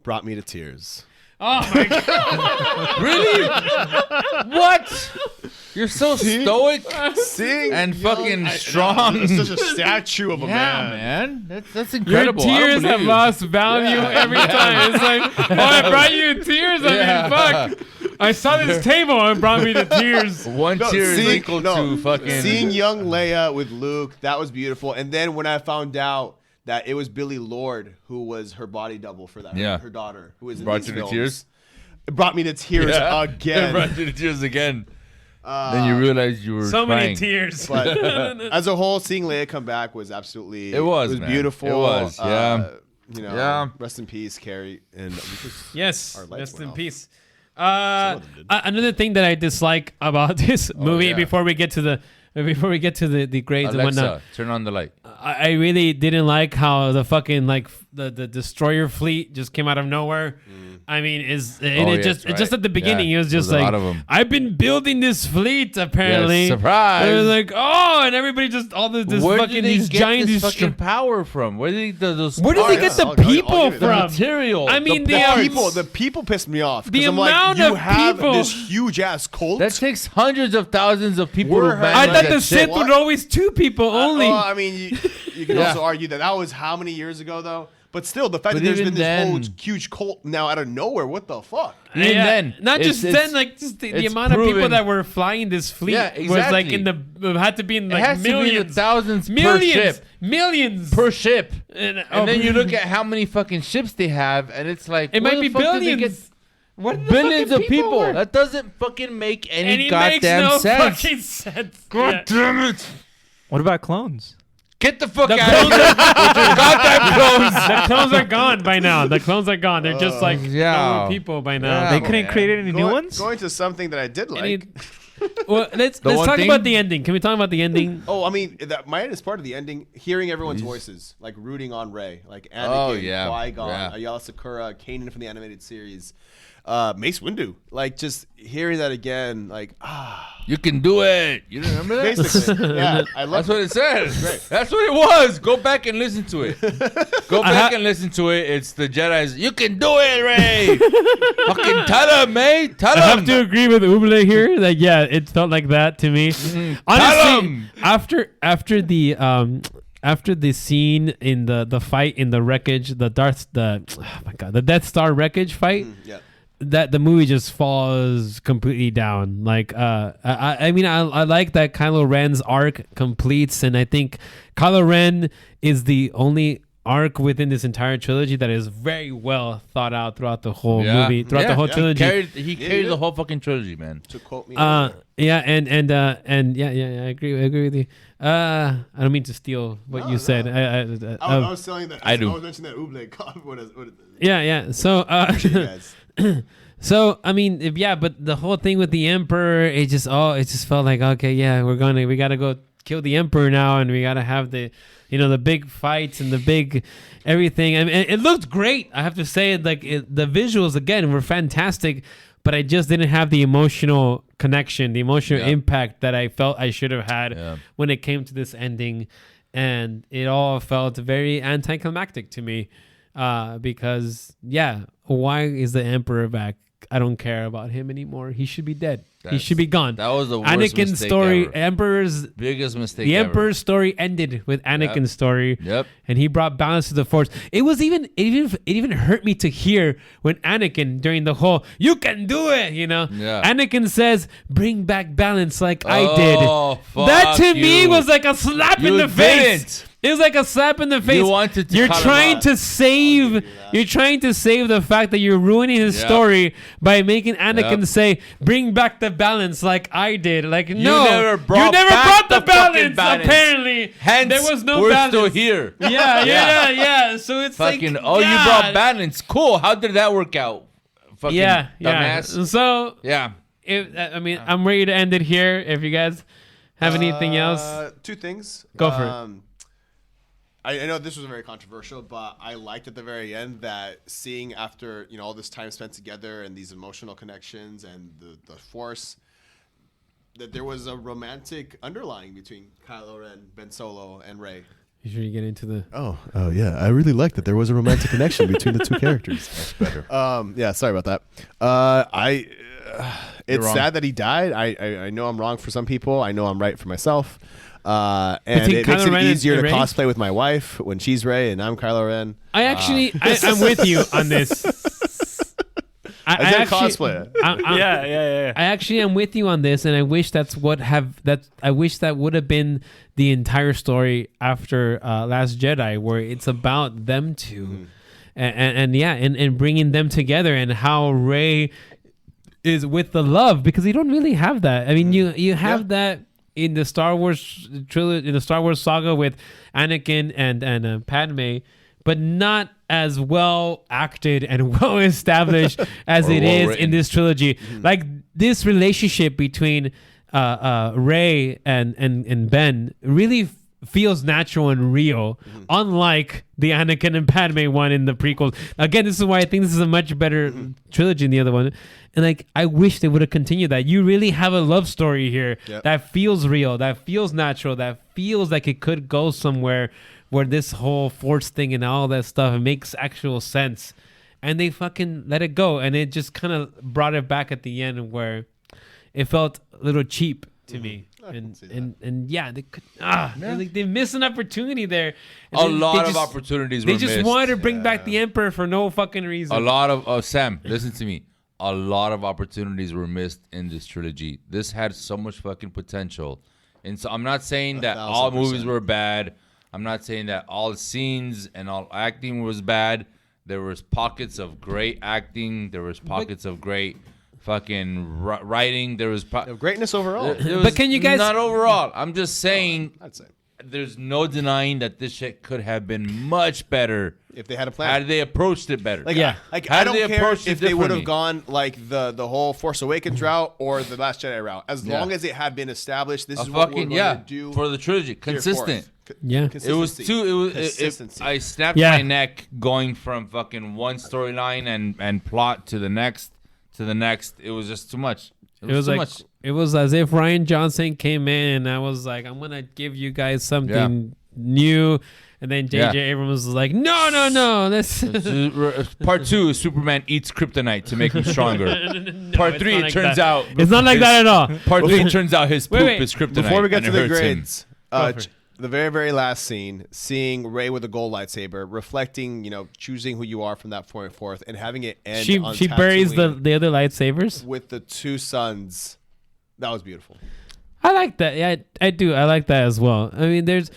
brought me to tears. Oh my god! Really? What? You're so stoic Seeing and young- fucking I- strong. It's such a statue of a Yeah, man. man. That's Your incredible. I don't tears have believe you. lost value every time. It's like, oh, I brought you tears. I mean, fuck. I saw this table and it brought me to tears. One tear is seeing- equal no, to fucking. Seeing young Leia with Luke, that was beautiful. And then when I found out that it was Billy Lord who was her body double for that, Yeah. her daughter, who was in Brought these you to films, tears? It brought me to tears Yeah. again. Brought you to tears again. Then you realized you were So crying. many tears. But as a whole, seeing Leia come back was absolutely man. beautiful. It was, yeah. You know, Yeah. rest in peace, Carrie. And Yes, Our lights rest went in off. peace. of them did. Another thing that I dislike about this movie yeah. before we get to the grades and Alexa, whatnot, turn on the light. I really didn't like how the fucking like the destroyer fleet just came out of nowhere. I mean, yes, just right. at the beginning, Yeah, it was just there's a like, lot of 'em. I've been building this fleet apparently. Yes, surprise. It was like, oh, and everybody just all this Where fucking did they these get giant this destro- fucking power from? Where did those? Where did they get the I'll give people you that. from? material? I mean, the the parts. the people pissed me off. 'Cause The I'm like, amount you of have people- this huge ass cult. That takes hundreds of thousands of people We're to hurt. I manage thought that the shit. Sith would always 2 people only. I mean, you can Yeah. also argue that was how many years ago, though? But still, the fact But that there's even been this whole then- huge cult now out of nowhere, what the fuck? Even then, not it's- just it's- then, like just the it's amount of people proven- that were flying this fleet Yeah, was like exactly. in the had to be in It like has to be the millions, thousands millions, per ship. millions Per ship. And, And then you look at how many fucking ships they have, and it's like it where might the be fuck did they billions. get What the billions fucking of people. were? That doesn't fucking make and any it makes goddamn no sense. fucking sense. God Yeah. damn it! What about clones? Get the fuck The out of clones, here with your goddamn clones. the clones are gone by now. The clones are gone. They're just like yeah. normal people by now. Yeah. They Oh, couldn't man. create any new ones? Going to something that I did like. Any- well, let's The one talk thing- about the ending. Can we talk about the ending? Oh, I mean, mine is part of the ending. Hearing everyone's voices, like rooting on Rey, like Anakin, Oh, yeah. Qui-Gon, Yeah. Ayala Sakura, Kanan from the animated series, Mace Windu. Like just hearing that again, like You can do it. You remember that? basically, yeah, I love That's what it says. That's what it was. Go back and listen to it. Go back and listen to it. It's the Jedi's. You can do it, Ray. Fucking tell him, mate. Tell I have him. to agree with Uble here. Like, yeah, it felt like that to me. Tell Honestly, 'em. after the scene in the fight in the wreckage, the Death Star wreckage fight, yeah. that the movie just falls completely down. Like, I mean, I like that Kylo Ren's arc completes, and I think Kylo Ren is the only arc within this entire trilogy that is very well thought out throughout the whole movie, throughout the whole trilogy. He carried the whole fucking trilogy, man. To quote me, Yeah, and yeah, I agree with you. I don't mean to steal what you said. I was telling that. I do. I was mentioning that Uble. What is Yeah. So, guys? so I mean, but the whole thing with the Emperor, it just felt like, okay, yeah, we gotta go kill the Emperor now, and we gotta have the big fights and the big everything. I mean, it looked great. I have to say, like the visuals again were fantastic, but I just didn't have the emotional connection, the emotional impact that I felt I should have had when it came to this ending, and it all felt very anticlimactic to me. Because why is the Emperor back? I don't care about him anymore. He should be dead. He should be gone. That was the worst Anakin's mistake story. ever. Biggest mistake The ever. Emperor's story ended with Anakin's story. Yep. And he brought balance to the Force. It even hurt me to hear when Anakin, during the whole "you can do it," Anakin says, "Bring back balance," like I did. Fuck That to me you. was like a slap in You the face. didn't. It was like a slap in the face. wanted to You're cut him trying off. to save. You're trying to save the fact that you're ruining his story by making Anakin say, "Bring back the balance," like I did. Like no, never you brought never back brought the the fucking balance. balance. Apparently, Hence, there was no we're balance. still here. Yeah. So it's Fucking, like, you God. brought balance. Cool. How did that work out? Fucking Yeah. dumbass. So Yeah. I'm ready to end it here. If you guys have anything else, Two things. Go for it. I know this was very controversial, but I liked at the very end that seeing after all this time spent together and these emotional connections and the Force, that there was a romantic underlying between Kylo Ren, Ben Solo, and Rey. you sure you get into the. Oh yeah. I really like that there was a romantic connection between the two characters. That's better. Yeah, sorry about that. it's wrong. sad that he died. I know I'm wrong for some people. I know I'm right for myself. And it makes Kylo Ren it and easier to Rey? cosplay with my wife when she's Rey and I'm Kylo Ren. I actually, I'm with you on this. I said cosplay. Yeah. I actually am with you on this, and I wish I wish that would have been the entire story after Last Jedi, where it's about them two, and bringing them together, and how Rey is with the love, because you don't really have that. I mean, you have that in the Star Wars trilogy, in the Star Wars saga with Anakin and Padme, but not as well acted and well established as it is in this trilogy. Like this relationship between Rey and Ben really feels natural and real, unlike the Anakin and Padme one in the prequels. Again, this is why I think this is a much better trilogy than the other one. And like, I wish they would have continued that. You really have a love story here that feels real, that feels natural, that feels like it could go somewhere where this whole Force thing and all that stuff makes actual sense. And they fucking let it go. And it just kind of brought it back at the end where it felt a little cheap to me. And yeah, they could like they missed an opportunity there. And A they lot of just- opportunities were They just missed. wanted to bring back the Emperor for no fucking reason. A lot of Sam, listen to me. A lot of opportunities were missed in this trilogy. This had so much fucking potential. And so I'm not saying that all 1,000%. movies were bad. I'm not saying that all scenes and all acting was bad. There was pockets of great acting. There was pockets of great fucking writing. There was Of greatness overall. But can you guys- not overall? I'm just saying I'd say there's no denying that this shit could have been much better if they had a plan. had they approached it better. Like, Yeah. like How I did don't they care approach it if they would have differently? gone like the whole Force Awakens route or the Last Jedi route. As long as it had been established, this A is what we're fucking going to do for the trilogy, to your consistent. fourth. Yeah. It was Consistency. too. It was. Consistency. I snapped Yeah. my neck going from fucking one storyline and plot to the next. It was just too much. It was too like much. it was as if Ryan Johnson came in and I was like, I'm gonna give you guys something new, and then J.J. Yeah. Abrams was like, no, this. Part 2 is Superman eats kryptonite to make him stronger. Part 3 it turns out It's not like that at all. Part 3 turns out his poop wait. is kryptonite. Before we get and to it the hurts him. grades, Go for it. the very, very last scene, seeing Rey with a gold lightsaber, reflecting, choosing who you are from that point forth, and having it end on She buries Tatooine the other lightsabers. with the two sons. That was beautiful. I like that. Yeah, I do. I like that as well. I mean, there's.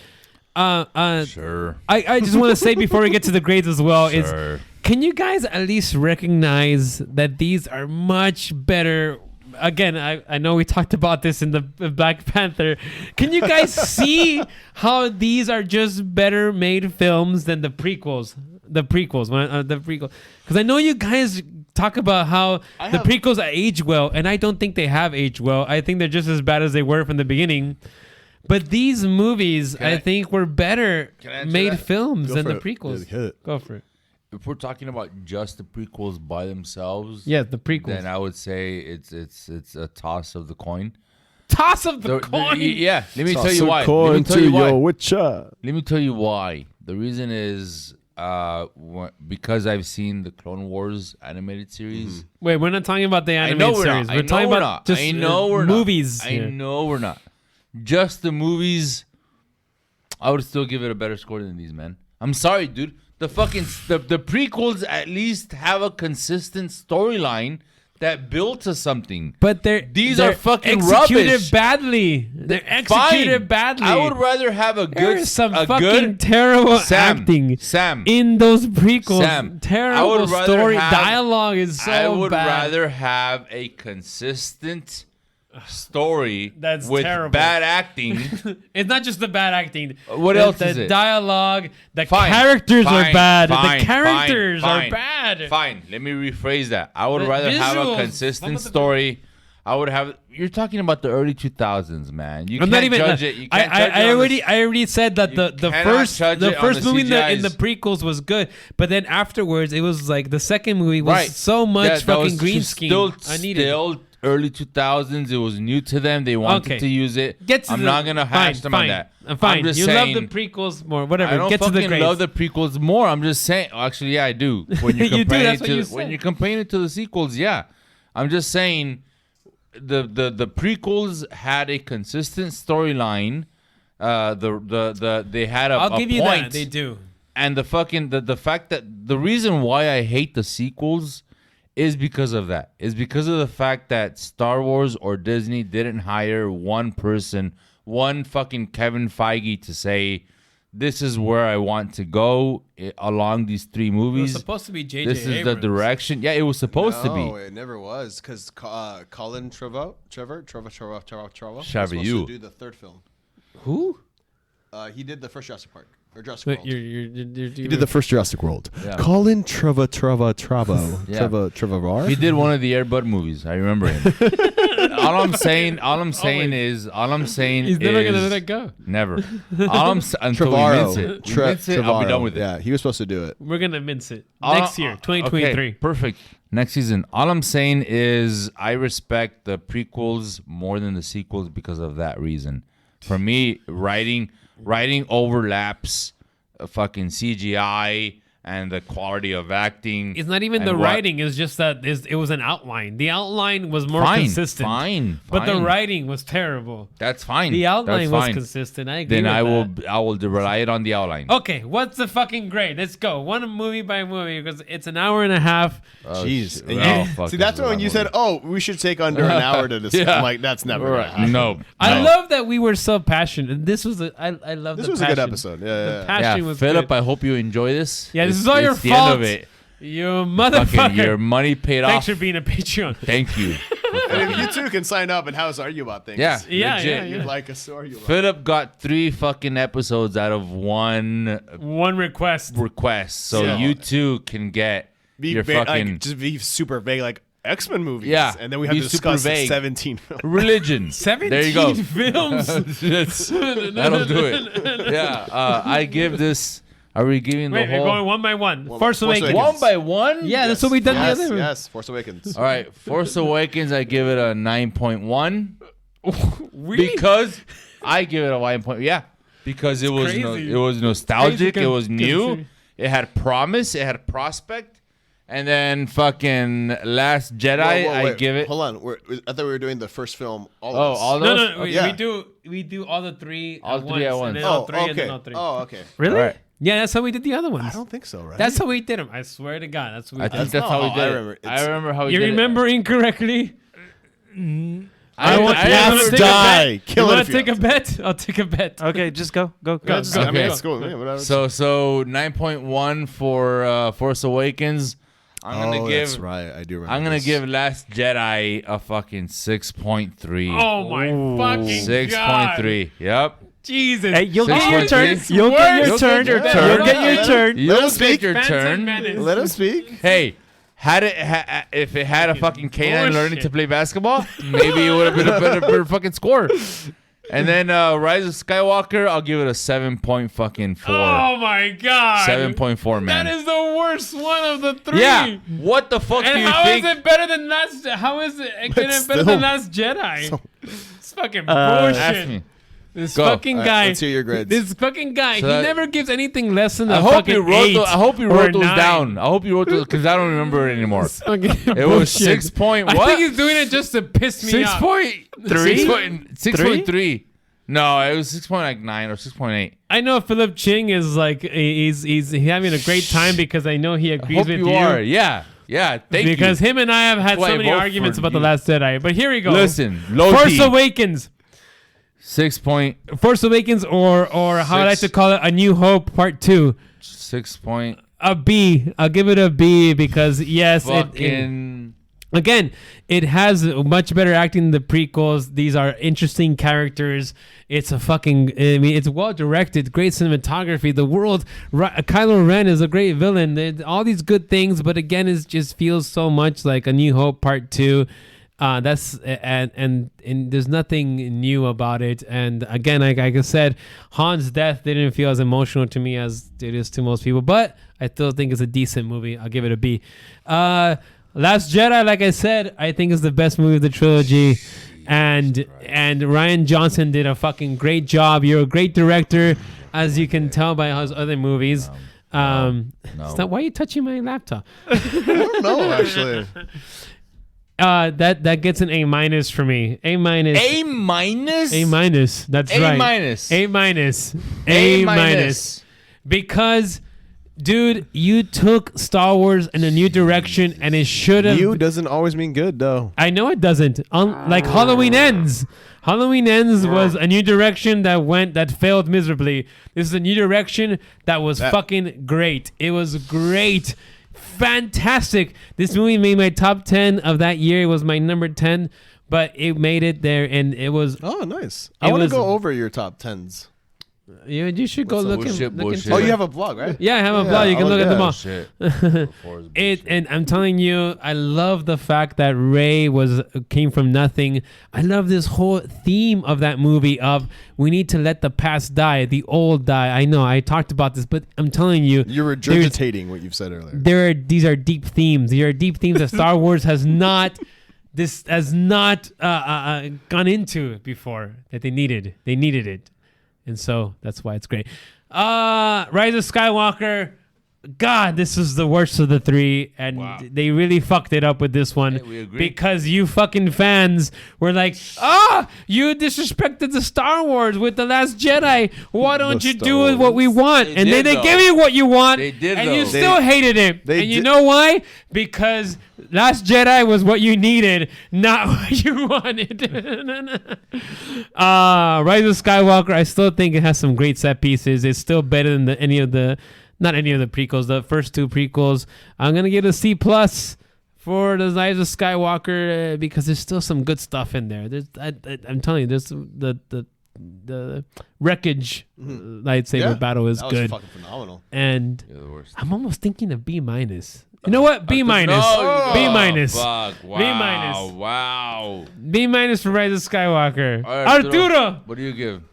Sure. I just want to say before we get to the grades as well is, Sure. can you guys at least recognize that these are much better? Again, I know we talked about this in the Black Panther. Can you guys see how these are just better made films than the prequels? The prequels, because I know you guys talk about how the prequels age well, and I don't think they have aged well. I think they're just as bad as they were from the beginning. But these movies, I think, were better Can I answer made that? films than for the it. prequels. Yeah, hit it. Go for it. If we're talking about just the prequels by themselves, Yeah, the prequels. then I would say it's a toss of the coin. Toss of the coin. Yeah, let me tell Toss you a why. Let coin me tell to you why. your Witcher. Let me tell you why. The reason is because I've seen the Clone Wars animated series. Wait, we're not talking about the I animated know we're series. not. We're talking about not. just I know we're movies. Not. I here. know we're not. Just the movies. I would still give it a better score than these, man. I'm sorry, dude. The fucking the prequels at least have a consistent storyline that built to something. But These they're are fucking executed rubbish. badly. They're executed Fine. badly. I would rather have a There good, is some a fucking good terrible Sam, acting Sam. in those prequels. Sam, I Terrible would rather story. have- Dialogue is so I would bad. rather have a consistent story That's with terrible. bad acting. It's not just the bad acting. What else the is it? Dialogue. The Fine, characters are fine, bad. fine, the characters fine, are bad. Fine. Let me rephrase that. I would The rather have a visuals. How consistent about the story. I would have. You're talking about the early 2000s, man. You I'm can't not even. judge it. You can't judge it I on already. the- I already said that You the cannot first judge the it on first the movie in the CGIs. prequels was good, but then afterwards it was like the second movie was Right. so much That fucking was green just scheme. Still, I needed. still early 2000s. It was new to them. They wanted Okay. to use it. Get to I'm the- not gonna hash fine, them fine. on that. Fine. I'm just You saying, love the prequels more. Whatever. I don't Get to the fucking grades. love the prequels more. I'm just saying. Actually, yeah, I do. When you're You do, comparing that's it what you to said. when you're comparing it to the sequels, yeah. I'm just saying the prequels had a consistent storyline. They had a I'll give you point. that. They do. And the fact that the reason why I hate the sequels is because of that. Is because of the fact that Star Wars or Disney didn't hire one person, one fucking Kevin Feige to say, this is where I want to go along these three It movies. was supposed to be J.J. This is the Abrams. direction. Yeah, it was supposed to No, be. it never was because Colin Trevor was Trevor, supposed you. to do the third film. Who? He did the first Jurassic Park or Jurassic Wait, World. He did the first Jurassic World. Yeah. Colin Trevor. Yeah. Trevor. He did one of the Air Bud movies. I remember him. all I'm saying is He's never gonna let it go. never. Until we mince it. We mince it, I'll be done with it. Yeah, he was supposed to do it. We're gonna mince it All next I- year, 2023. Okay, perfect. Next season. All I'm saying is I respect the prequels more than the sequels because of that reason. For me, writing overlaps fucking CGI and the quality of acting. It's not even and the what- writing. It's just that it was an outline. The outline was more Fine, consistent. fine, But the fine. writing was terrible. That's fine. The outline That's was fine. consistent. I agree Then with I that. will rely it on the outline. Okay, what's the fucking grade? Let's go. One movie by movie because it's an hour and a half. Jeez. shit. And Oh, you- fuck, see, this that's is a when you said, movie. "Oh, we should take under an hour to discuss." Yeah. I'm like, that's never gonna Right. happen. No. I no. love that we were so passionate. This was I love This the was a passion. good episode. The Yeah. passion Yeah, was Philip, good. I hope you enjoy this. Yeah, this It's- is all your it's the fault. end of it. You Fucking motherfucker. your money paid Thanks off. for being a Patreon. Thank you. And if you two can sign up and have us argue about things. Yeah, Yeah, legit. yeah, yeah. You'd like us to argue about. Philip got 3 fucking episodes out of one One request. request, so Yeah. you two can get Be your va- fucking like, just be super vague, like X-Men movies. Yeah, and then we have be to super discuss vague. 17 films. religion. 17 There you go. films. That'll do it. Yeah, I give this. Are we giving Wait, the we're whole going one by one. Force Force Awakens. Awakens. one by one? Yeah, that's what we done yes, the other. Yes, Force Awakens. All right, Force Awakens. I give it a 9.1 Really? because I give it a 9. Yeah, because it was crazy. it was nostalgic. Crazy It was new. consider- It had promise. It had prospect. And then fucking Last Jedi. Whoa, I wait, give it. Hold on. I thought we were doing the first film. All Oh, of us. all No, those. no, Yeah. we do all the three All at three at once, once. and then Oh, all three, okay. and then all three. Oh, okay. Really? All right. Yeah, that's how we did the other ones. I don't think so, right? That's how we did them. I swear to God, that's what we I did. think that's how we not did how I it. remember. I remember how we You did remember incorrectly? I want I to remember- take a die. bet. Kill you it want if to you take a bet? I'll take a bet. Okay, just go. Go. I mean, Okay. it's cool. Yeah, whatever. So 9.1 for Force Awakens. I'm gonna give. That's right. I do remember. I'm gonna this. give Last Jedi a fucking 6.3. Oh my fucking God. 6.3. Yep. Jesus. Hey, you'll get your 6.3. turn. You'll get your You'll turn. get your You'll turn. get your turn. You'll him take speak. your Phantom turn. Menace. Let him speak. Hey, if it had a fucking canine learning bullshit. to play basketball, maybe it would have been a better fucking score. And then Rise of Skywalker, I'll give it a 7.4. Oh my God. 7.4, man. That is the worst one of the three. Yeah. What the fuck do And you how is think? it better than Last? How is it getting better still- than Last Jedi? It's fucking Ask bullshit. me. This Go. fucking All right, guy. let's hear your grades. This fucking guy. So he that- never gives anything less than a I hope fucking you wrote 8 those. I hope you or wrote those 9. down. I hope you wrote those because I don't remember it anymore. It's fucking It was bullshit. 6 point I what? think he's doing it just to piss me off. 6.3. No, it was 6.9 or 6.8. I know Philip Ching is like he's having a great time because I know he I agrees hope with you are. Yeah. Thank because you. him and I have had Why so I many vote arguments for about the you. Last Jedi. But here we go. Listen, low Force key. Awakens. 6 point. Force Awakens, or how I like to Six. call it, A New Hope Part 2. 6 point. A B. I'll give it a B because yes, Fucking. again, it has much better acting than the prequels. These are interesting characters. It's a fucking, I mean, it's well directed, great cinematography. The world, Kylo Ren is a great villain. All these good things, but again, it just feels so much like A New Hope Part 2. And there's nothing new about it. And again, like I said, Han's death didn't feel as emotional to me as it is to most people, but I still think it's a decent movie. I'll give it a B. Last Jedi, like I said, I think is the best movie of the trilogy. And Rian Johnson did a fucking great job. You're a great director, as you can tell by his other movies. No. Stop, why are you touching my laptop? I don't know, actually. That gets an A- for me. A-. A minus. A-. That's A right. minus. A-. A A-. minus. Because, dude, you took Star Wars in a new direction, and it should have. New doesn't always mean good, though. I know it doesn't. Like Halloween Ends. Halloween Ends was a new direction that failed miserably. This is a new direction that was fucking great. It was great. Fantastic. This movie made my top 10 of that year. It was my number 10, but it made it there, and it was. Oh, nice. It I want to was- go over your top 10s. You should go look bullshit, into bullshit. it. Oh, you have a blog, right? Yeah, I have a blog. You can oh, look at them yeah. all. Shit. And I'm telling you, I love the fact that Rey came from nothing. I love this whole theme of that movie of we need to let the past die, the old die. I know I talked about this, but I'm telling you, You're regurgitating what you've said earlier. these are deep themes. These are deep themes that Star Wars has not gone into before that they needed. They needed it. And so that's why it's great. Rise of Skywalker. God, this is the worst of the three, and they really fucked it up with this one. Hey, we agree. Because you fucking fans were like, you disrespected the Star Wars with The Last Jedi. Why don't you do what we want? They And then did, they though. give you what you want, They did, and though. you still hated it. they And you did- know why? Because Last Jedi was what you needed, not what you wanted. Rise of Skywalker, I still think it has some great set pieces. It's still better than not any of the prequels, the first two prequels. I'm going to give it a C+ for the Rise of Skywalker because there's still some good stuff in there. I'm telling you, there's the wreckage lightsaber battle is that was good. fucking phenomenal. And You're the worst. I'm almost thinking of B-. You know what? B-. No, B-. Fuck. Wow. B-. Wow. B- for Rise of Skywalker. All right, Arturo. What do you give?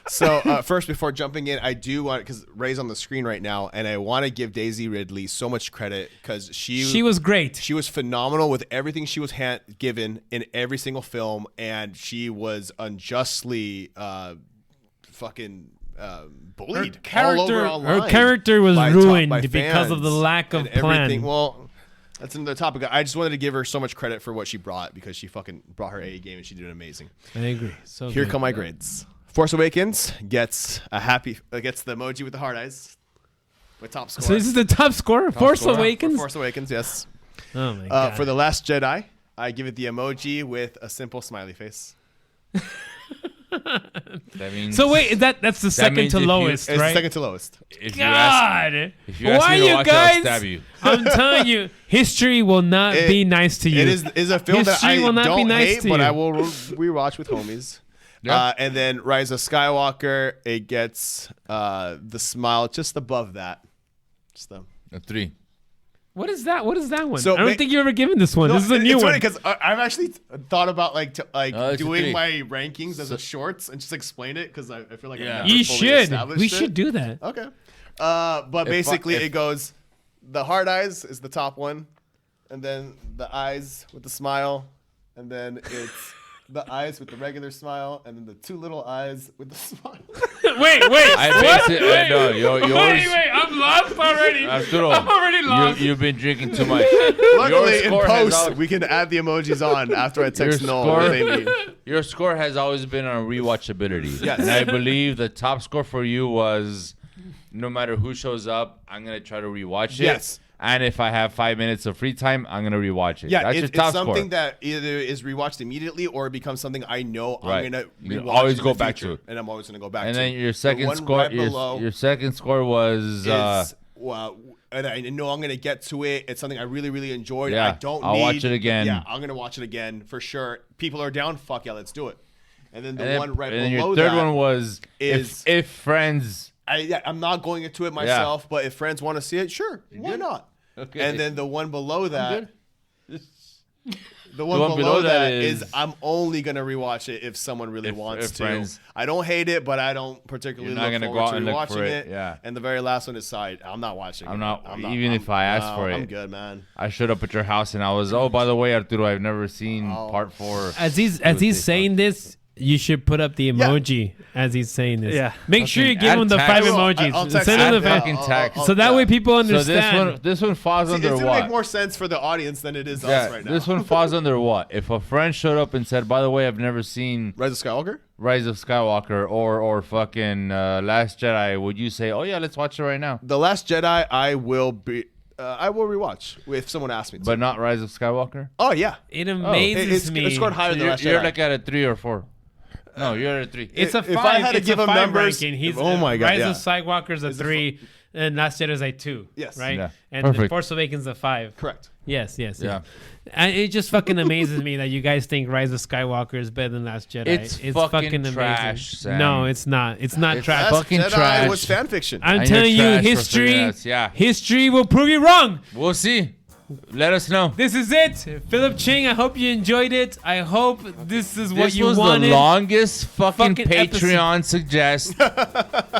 So first, before jumping in, I do want, because Ray's on the screen right now, and I want to give Daisy Ridley so much credit because She was great. She was phenomenal with everything she was given in every single film, and she was unjustly fucking bullied. all over online Her character was by ruined by because of the fans lack of and everything. plan. Well, that's another topic. I just wanted to give her so much credit for what she brought because she fucking brought her A game and she did amazing. I agree. So Here good. come my grades. Force Awakens gets gets the emoji with the heart eyes. My top score. So this is the top score. Force For Awakens. Force Awakens, yes. Oh my god. For The Last Jedi, I give it the emoji with a simple smiley face. That means. So wait, that's the second means to if you- lowest, It's right? second to lowest. If you ask, God, if you ask why me to you watch it, I'll guys? stab you. I'm telling you, history will not be nice to you. It is a film that History I will not be don't nice hate, to but you. I will rewatch with homies. Yeah. And then Rise of Skywalker, it gets the smile just above that. Just the A 3. What is that? What is that one? So I don't ma- think you've ever given this one. This is a new it's one. funny because I've actually thought about it's a doing 3. my rankings as a shorts and just explain it because I feel like Yeah. I've never You fully should. established We it. should do that. Okay. But basically if- it goes, the hard eyes is the top one, and then the eyes with the smile, and then it's the eyes with the regular smile, and then the two little eyes with the smile. wait. I base it. No, yours. Wait. I'm lost already. Arturo, I'm already lost. You've been drinking too much. Luckily, in score has post, always- we can add the emojis on after I text Your Noel score- what they need. Your score has always been on rewatchability. Yes. And I believe the top score for you was no matter who shows up, I'm going to try to rewatch it. Yes. And if I have 5 minutes of free time, I'm going to rewatch it. Yeah, That's your it's top something score. that either is rewatched immediately or it becomes something I know Right. I'm gonna You rewatch always in go the back future, to. and I'm always gonna go back And to. then your The second one score, right below your second score was is and I know I'm gonna get to it. It's something I really, really enjoyed. Yeah, I don't. I'll need, watch it again. Yeah, I'm gonna watch it again for sure. People are down. Fuck yeah, let's do it. And then the and then, one right and then below your third that one was is- if friends. I'm not going into it myself, but if friends want to see it, sure, why not? Okay. And then the one below that, the one, one below, below that that is is- I'm only gonna rewatch it if someone really wants if to. friends- I don't hate it, but I don't particularly You're not look gonna go forward out to and look rewatching for it. it, yeah. And the very last one is side. I'm not watching. I'm it. not- even if I asked for I'm it. good, man. I showed up at your house and I was, oh, by the way, Arturo, I've never seen part 4. As he's Tuesday, saying this, You should put up the emoji as he's saying this. Yeah. Make sure you give add him the text. 5 I will. emojis. I'll text Send you. him the Fucking text. so that way people understand. So this one falls See, under it's gonna what? make more sense for the audience than it is Yeah, us right now. this one falls under what? If a friend showed up and said, "By the way, I've never seen Rise of Skywalker. Rise of Skywalker or fucking Last Jedi," would you say, "Oh yeah, let's watch it right now"? The Last Jedi, I will rewatch if someone asks me to. But not Rise of Skywalker. Oh yeah, It amazes me. It scored higher than You're, Last you're Jedi. like at a 3 or 4. No, you're at a 3. It's a 5. If I had to it's give a him 5 numbers- ranking. He's oh my God, Rise yeah. of Skywalker's a 3, and Last Jedi's a 2. Yes. Right. Yeah. And The Perfect. Force Awakens a 5. Correct. Yes. Yeah. And it just fucking amazes me that you guys think Rise of Skywalker is better than Last Jedi. It's fucking trash, amazing. Sam. No, it's not. It's not It's trash. Last fucking Jedi trash. was fan fiction. I'm And you're telling you, trash for history. figuring out- yeah. History will prove you wrong. We'll see. Let us know. This is it, Philip Ching. I hope you enjoyed it. I hope this is what This you was wanted. the longest fucking Fucking Patreon suggest.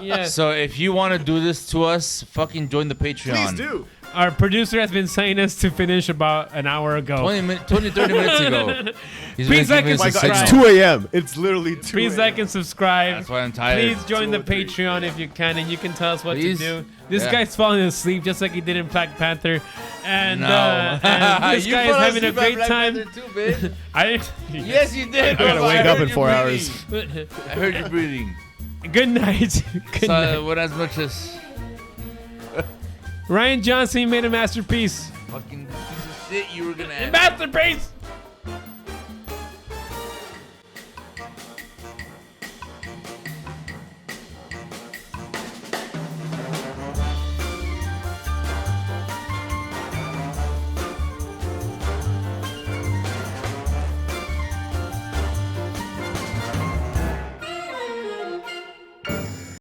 Yes. So if you want to do this to us, fucking join the Patreon. Please do. Our producer has been saying us to finish about an hour ago. 20, 30 minutes ago. He's Please been like giving and us a My God, it's subscribe. 2 a.m. It's literally 2 Please a.m. like and subscribe. That's why I'm tired. Please join the 2 or 3. Patreon if you can, and you can tell us what Please. to do. This Yeah. guy's falling asleep just like he did in Black Panther, and, No. and this You guy is fell having a asleep at great Black time. Panther too, bitch. I Yes, you did. I gotta bro. wake I up heard in you 4 breathing. hours. I heard you breathing. Good night. Good night. So, what as much as Ryan Johnson made a masterpiece. fucking piece of shit you were gonna add. Masterpiece.